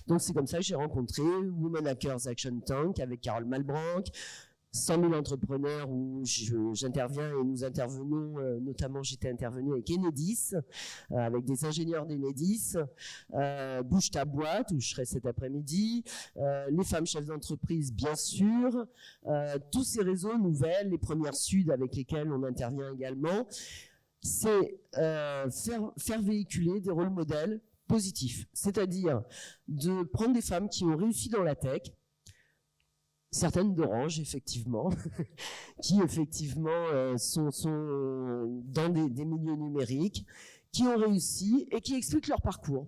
Donc c'est comme ça que j'ai rencontré Women Hackers Action Tank avec Carole Malbranck, 100 000 entrepreneurs où j'interviens et nous intervenons, notamment j'étais intervenu avec Enedis, avec des ingénieurs d'Enedis, Bouge ta boîte où je serai cet après-midi, les femmes chefs d'entreprise bien sûr, tous ces réseaux nouvelles, les Premières Sud avec lesquelles on intervient également, c'est faire véhiculer des rôles modèles positifs, c'est-à-dire de prendre des femmes qui ont réussi dans la tech, certaines d'Orange, effectivement, qui effectivement sont dans des milieux numériques, qui ont réussi et qui expliquent leur parcours.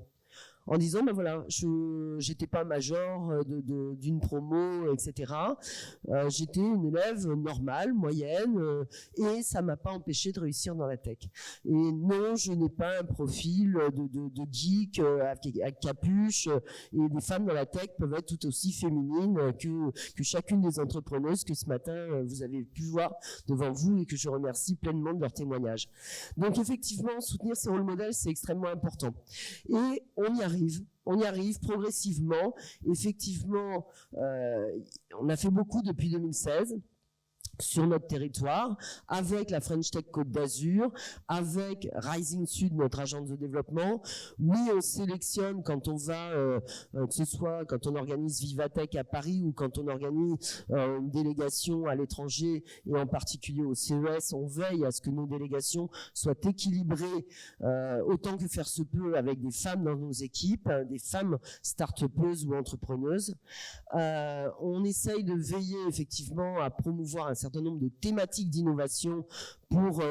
En disant, ben voilà, je n'étais pas major d'une promo, etc. J'étais une élève normale, moyenne, et ça m'a pas empêché de réussir dans la tech. Et non, je n'ai pas un profil de geek avec capuche, et les femmes dans la tech peuvent être tout aussi féminines que chacune des entrepreneuses que ce matin vous avez pu voir devant vous et que je remercie pleinement de leur témoignage. Donc effectivement, soutenir ces rôles modèles, c'est extrêmement important. Et on y arrive progressivement. Effectivement, on a fait beaucoup depuis 2016 sur notre territoire, avec la French Tech Côte d'Azur, avec Rising Sud, notre agence de développement. Oui, on sélectionne quand on va, que ce soit quand on organise Vivatech à Paris ou quand on organise une délégation à l'étranger et en particulier au CES, on veille à ce que nos délégations soient équilibrées autant que faire se peut avec des femmes dans nos équipes, des femmes start-upeuses ou entrepreneuses. On essaye de veiller effectivement à promouvoir un certain nombre de thématiques d'innovation pour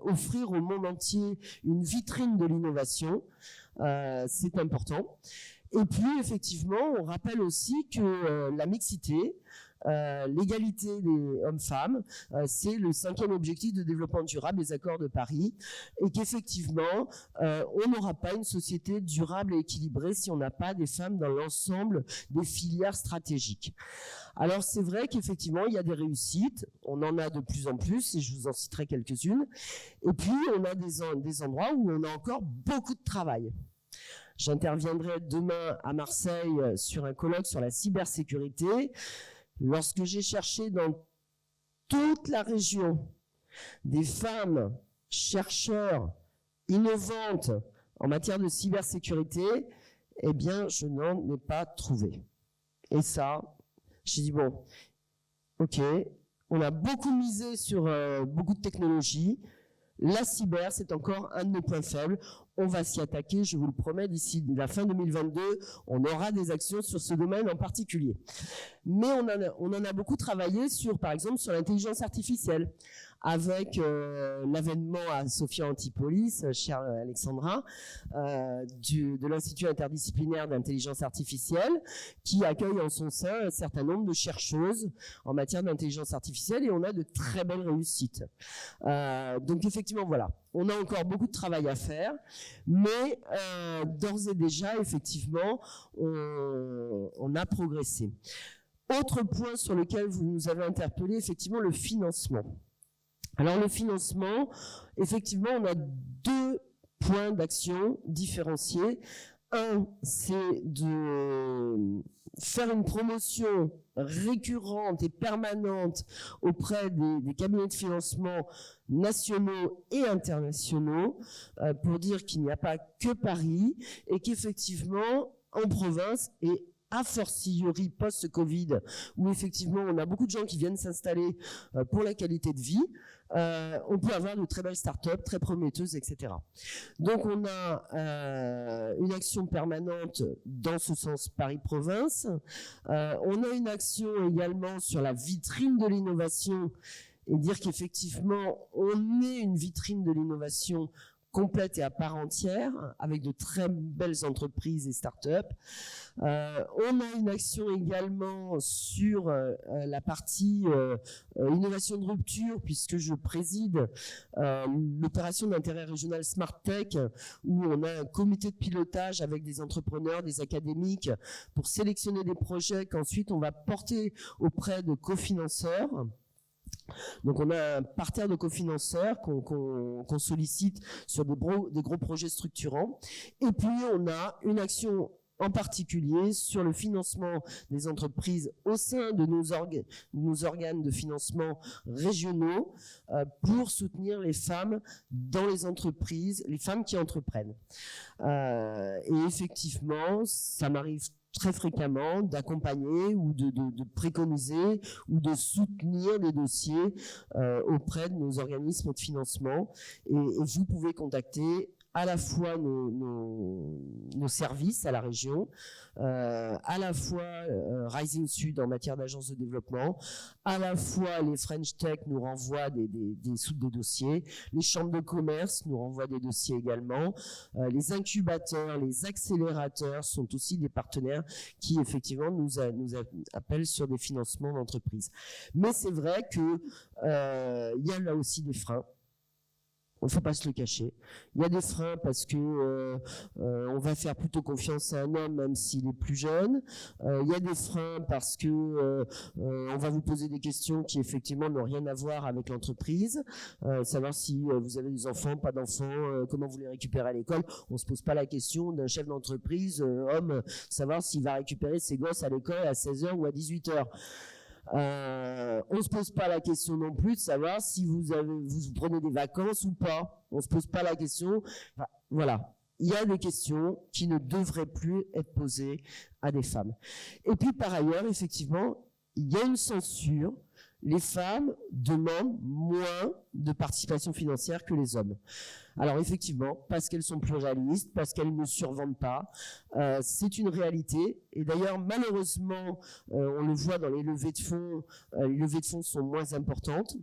offrir au monde entier une vitrine de l'innovation. C'est important. Et puis, effectivement, on rappelle aussi que la mixité, l'égalité des hommes-femmes, c'est le 5e objectif de développement durable des accords de Paris, et qu'effectivement, on n'aura pas une société durable et équilibrée si on n'a pas des femmes dans l'ensemble des filières stratégiques. Alors c'est vrai qu'effectivement, il y a des réussites, on en a de plus en plus, et je vous en citerai quelques-unes, et puis on a des endroits où on a encore beaucoup de travail. J'interviendrai demain à Marseille sur un colloque sur la cybersécurité. Lorsque j'ai cherché dans toute la région des femmes chercheurs innovantes en matière de cybersécurité, eh bien, je n'en ai pas trouvé. Et ça, j'ai dit, bon, ok, on a beaucoup misé sur beaucoup de technologies. La cyber, c'est encore un de nos points faibles. On va s'y attaquer, je vous le promets, d'ici la fin 2022, on aura des actions sur ce domaine en particulier. Mais on en a beaucoup travaillé sur, par exemple, sur l'intelligence artificielle, avec l'avènement à Sophia Antipolis, chère Alexandra, de l'Institut interdisciplinaire d'intelligence artificielle, qui accueille en son sein un certain nombre de chercheuses en matière d'intelligence artificielle, et on a de très belles réussites. Donc effectivement, voilà, on a encore beaucoup de travail à faire, mais d'ores et déjà, effectivement, on a progressé. Autre point sur lequel vous nous avez interpellé, effectivement, le financement. Alors le financement, effectivement, on a 2 points d'action différenciés. Un, c'est de faire une promotion récurrente et permanente auprès des cabinets de financement nationaux et internationaux pour dire qu'il n'y a pas que Paris et qu'effectivement, en province et a fortiori post-Covid, où effectivement on a beaucoup de gens qui viennent s'installer pour la qualité de vie, on peut avoir de très belles startups, très prometteuses, etc. Donc on a une action permanente dans ce sens Paris-Province. On a une action également sur la vitrine de l'innovation et dire qu'effectivement on est une vitrine de l'innovation complète et à part entière, avec de très belles entreprises et start-up. On a une action également sur la partie innovation de rupture, puisque je préside l'opération d'intérêt régional Smart Tech, où on a un comité de pilotage avec des entrepreneurs, des académiques, pour sélectionner des projets qu'ensuite on va porter auprès de cofinanceurs. Donc on a un parterre de cofinanceurs qu'on sollicite sur des gros projets structurants. Et puis on a une action en particulier sur le financement des entreprises au sein de nos organes de financement régionaux pour soutenir les femmes dans les entreprises, les femmes qui entreprennent. Et effectivement, ça m'arrive très fréquemment d'accompagner ou de préconiser ou de soutenir des dossiers auprès de nos organismes de financement. Et vous pouvez contacter à la fois nos services à la région, à la fois Rising Sud en matière d'agence de développement, à la fois les French Tech nous renvoient des dossiers, les chambres de commerce nous renvoient des dossiers également, les incubateurs, les accélérateurs sont aussi des partenaires qui effectivement nous appellent sur des financements d'entreprises. Mais c'est vrai que y a là aussi des freins. Il ne faut pas se le cacher. Il y a des freins parce que on va faire plutôt confiance à un homme même s'il est plus jeune. Il y a des freins parce que on va vous poser des questions qui effectivement n'ont rien à voir avec l'entreprise. Savoir si vous avez des enfants, pas d'enfants, comment vous les récupérez à l'école. On ne se pose pas la question d'un chef d'entreprise, homme, savoir s'il va récupérer ses gosses à l'école à 16h ou à 18h. On ne se pose pas la question non plus de savoir si vous prenez des vacances ou pas. On ne se pose pas la question. Enfin, voilà. Il y a des questions qui ne devraient plus être posées à des femmes. Et puis par ailleurs, effectivement, il y a une censure. Les femmes demandent moins de participation financière que les hommes. Alors effectivement, parce qu'elles sont plus réalistes, parce qu'elles ne survendent pas, c'est une réalité. Et d'ailleurs, malheureusement, on le voit dans les levées de fonds. Les levées de fonds sont moins importantes.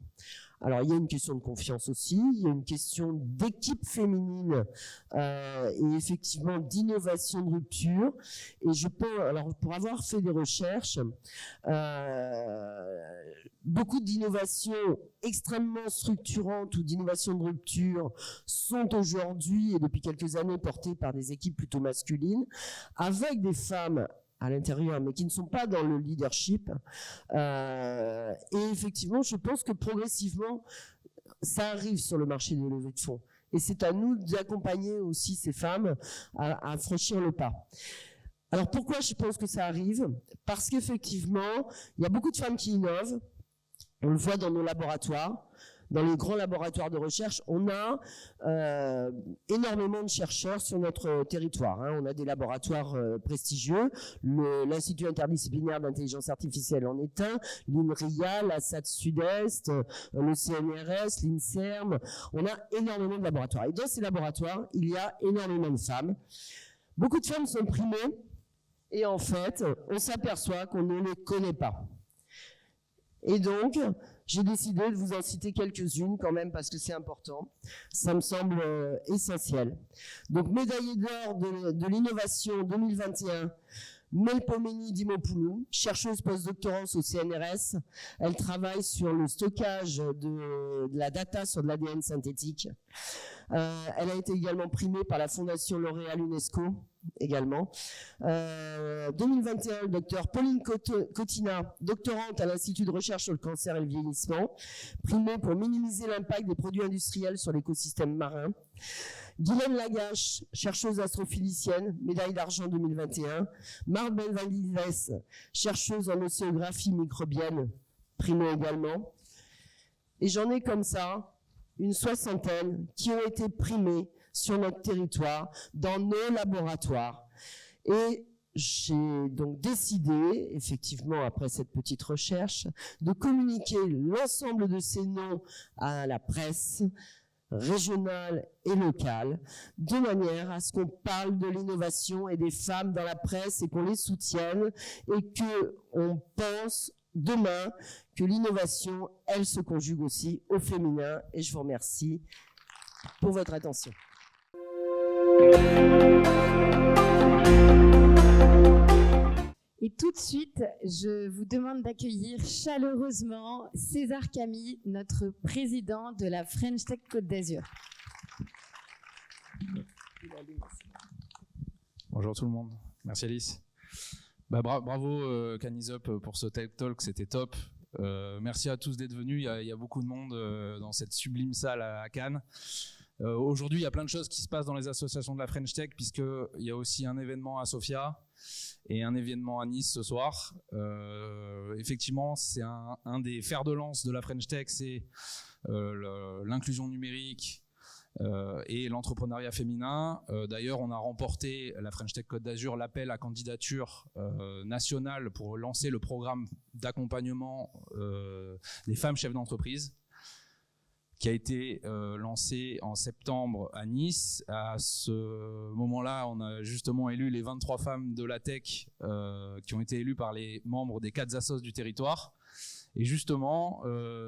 Alors, il y a une question de confiance aussi, il y a une question d'équipe féminine et effectivement d'innovation de rupture. Et je peux, alors pour avoir fait des recherches, beaucoup d'innovations extrêmement structurantes ou d'innovations de rupture sont aujourd'hui et depuis quelques années portées par des équipes plutôt masculines, avec des femmes à l'intérieur, mais qui ne sont pas dans le leadership. Et effectivement, je pense que progressivement, ça arrive sur le marché des levées de fonds. Et c'est à nous d'accompagner aussi ces femmes à franchir le pas. Alors pourquoi je pense que ça arrive? Parce qu'effectivement, il y a beaucoup de femmes qui innovent. On le voit dans nos laboratoires. Dans les grands laboratoires de recherche, on a énormément de chercheurs sur notre territoire. On a des laboratoires prestigieux. L'Institut interdisciplinaire d'intelligence artificielle en est un, l'INRIA, la SAT Sud-Est, le CNRS, l'INSERM. On a énormément de laboratoires. Et dans ces laboratoires, il y a énormément de femmes. Beaucoup de femmes sont primées et en fait, on s'aperçoit qu'on ne les connaît pas. Et donc, j'ai décidé de vous en citer quelques-unes quand même parce que c'est important. Ça me semble essentiel. Donc, médaillée d'or de l'innovation 2021, Melpomene Dimopoulou, chercheuse postdoctorante au CNRS. Elle travaille sur le stockage de la data sur de l'ADN synthétique. Elle a été également primée par la Fondation L'Oréal UNESCO également. 2021, le docteur Pauline Cotina, doctorante à l'Institut de recherche sur le cancer et le vieillissement, primée pour minimiser l'impact des produits industriels sur l'écosystème marin. Guylaine Lagache, chercheuse astrophylicienne, médaille d'argent 2021. Marbel Valdivès, chercheuse en océographie microbienne, primée également. Et j'en ai comme ça une soixantaine qui ont été primées sur notre territoire, dans nos laboratoires. Et j'ai donc décidé, effectivement, après cette petite recherche, de communiquer l'ensemble de ces noms à la presse régionale et locale, de manière à ce qu'on parle de l'innovation et des femmes dans la presse et qu'on les soutienne et qu'on pense demain que l'innovation, elle se conjugue aussi au féminin. Et je vous remercie pour votre attention. Et tout de suite, je vous demande d'accueillir chaleureusement César Camille, notre président de la French Tech Côte d'Azur. Bonjour tout le monde, merci Alice. Bravo Canizop pour ce Tech Talk, c'était top. Merci à tous d'être venus, il y a beaucoup de monde dans cette sublime salle à Cannes. Aujourd'hui, il y a plein de choses qui se passent dans les associations de la French Tech, puisqu'il y a aussi un événement à Sofia et un événement à Nice ce soir. Effectivement, c'est un des fers de lance de la French Tech, c'est l'inclusion numérique et l'entrepreneuriat féminin. D'ailleurs, on a remporté, la French Tech Côte d'Azur, l'appel à candidature nationale pour lancer le programme d'accompagnement des femmes chefs d'entreprise, qui a été lancé en septembre à Nice. À ce moment-là, on a justement élu les 23 femmes de la tech qui ont été élues par les membres des 4 assos du territoire. Et justement,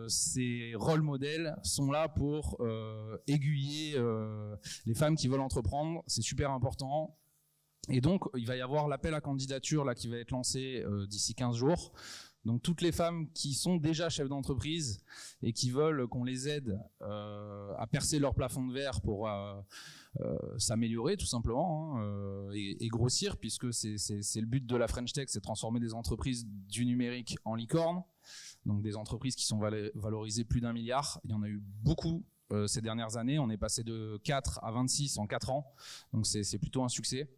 ces rôles modèles sont là pour aiguiller les femmes qui veulent entreprendre. C'est super important. Et donc, il va y avoir l'appel à candidature là, qui va être lancé d'ici 15 jours. Donc toutes les femmes qui sont déjà chefs d'entreprise et qui veulent qu'on les aide à percer leur plafond de verre pour s'améliorer tout simplement et grossir, puisque c'est le but de la French Tech, c'est de transformer des entreprises du numérique en licorne, donc des entreprises qui sont valorisées plus d'1 milliard. Il y en a eu beaucoup ces dernières années, on est passé de 4 à 26 en 4 ans, donc c'est plutôt un succès.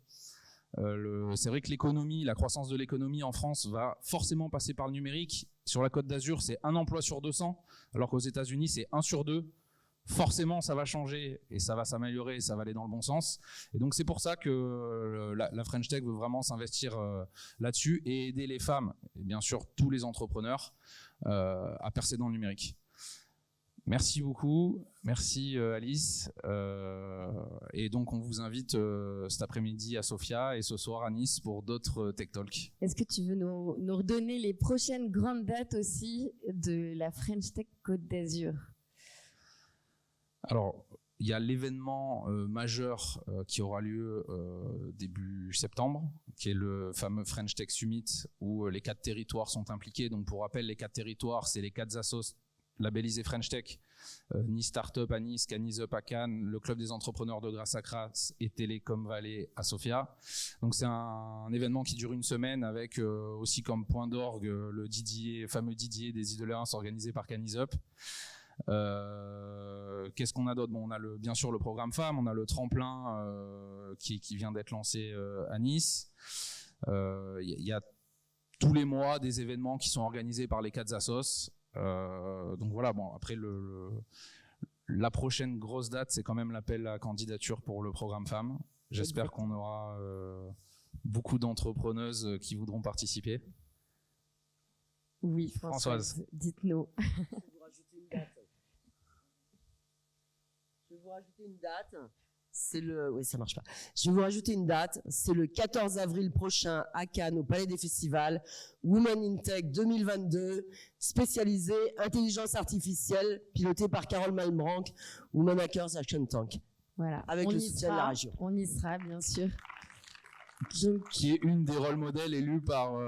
C'est vrai que la croissance de l'économie en France va forcément passer par le numérique. Sur la Côte d'Azur, c'est 1 emploi sur 200, alors qu'aux États-Unis, c'est 1 sur 2. Forcément, ça va changer et ça va s'améliorer et ça va aller dans le bon sens. Et donc, c'est pour ça que la French Tech veut vraiment s'investir là-dessus et aider les femmes, et bien sûr tous les entrepreneurs, à percer dans le numérique. Merci beaucoup, merci Alice. Et donc on vous invite cet après-midi à Sofia et ce soir à Nice pour d'autres Tech Talks. Est-ce que tu veux nous redonner les prochaines grandes dates aussi de la French Tech Côte d'Azur? Alors, il y a l'événement majeur qui aura lieu début septembre, qui est le fameux French Tech Summit, où les 4 territoires sont impliqués. Donc pour rappel, les 4 territoires, c'est les 4 assos labellisé French Tech, Nice Startup à Nice, Canizop à Cannes, le Club des entrepreneurs de Grasse et Télécom Valley à Sofia. Donc c'est un événement qui dure une semaine avec aussi comme point d'orgue le fameux Didier des Idoléens organisé par Canizop. Qu'est-ce qu'on a d'autre? On a bien sûr le programme femmes, on a le tremplin qui vient d'être lancé à Nice. Il y a tous les mois des événements qui sont organisés par les 4 assos. Donc voilà, après la prochaine grosse date, c'est quand même l'appel à candidature pour le programme femmes. J'espère qu'on aura beaucoup d'entrepreneuses qui voudront participer. Oui, Françoise, dites-nous. Je vais vous rajouter une date. Oui, ça marche pas. Je vais vous rajouter une date. C'est le 14 avril prochain à Cannes, au Palais des Festivals. Women in Tech 2022, spécialisé intelligence artificielle, piloté par Carole Malmbranck, Women Hackers Action Tank. Voilà. Avec le soutien de la région. On y sera, bien sûr. Qui est une des rôles modèles élus par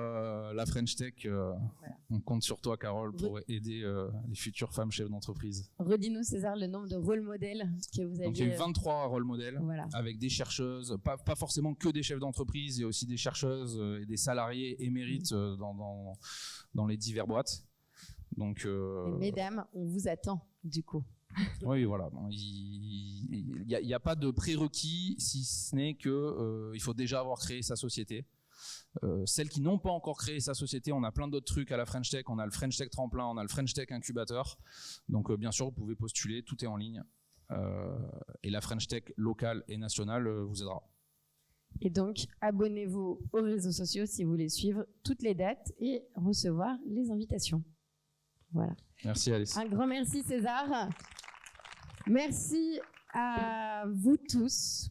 la French Tech. Voilà. On compte sur toi, Carole, pour aider les futures femmes chefs d'entreprise. Redis-nous, César, le nombre de rôles modèles que vous aviez. Donc, il y a eu 23 rôles modèles, voilà, avec des chercheuses, pas forcément que des chefs d'entreprise, il y a aussi des chercheuses et des salariés émérites dans les divers boîtes. Donc, mesdames, on vous attend, du coup. Oui, voilà. Il n'y a pas de prérequis, si ce n'est qu'il faut déjà avoir créé sa société. Celles qui n'ont pas encore créé sa société, on a plein d'autres trucs à la French Tech. On a le French Tech Tremplin, on a le French Tech Incubateur. Donc, bien sûr, vous pouvez postuler, tout est en ligne. Et la French Tech locale et nationale vous aidera. Et donc, abonnez-vous aux réseaux sociaux si vous voulez suivre toutes les dates et recevoir les invitations. Voilà. Merci Alice. Un grand merci César. Merci à vous tous.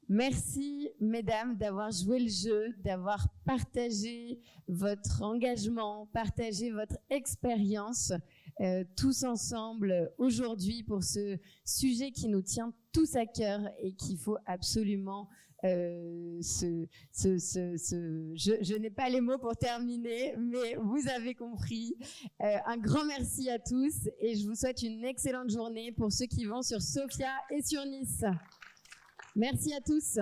Merci mesdames d'avoir joué le jeu, d'avoir partagé votre engagement, partagé votre expérience. tous ensemble aujourd'hui pour ce sujet qui nous tient tous à cœur et qu'il faut absolument je n'ai pas les mots pour terminer, mais vous avez compris. Un grand merci à tous et je vous souhaite une excellente journée pour ceux qui vont sur Sofia et sur Nice. Merci à tous.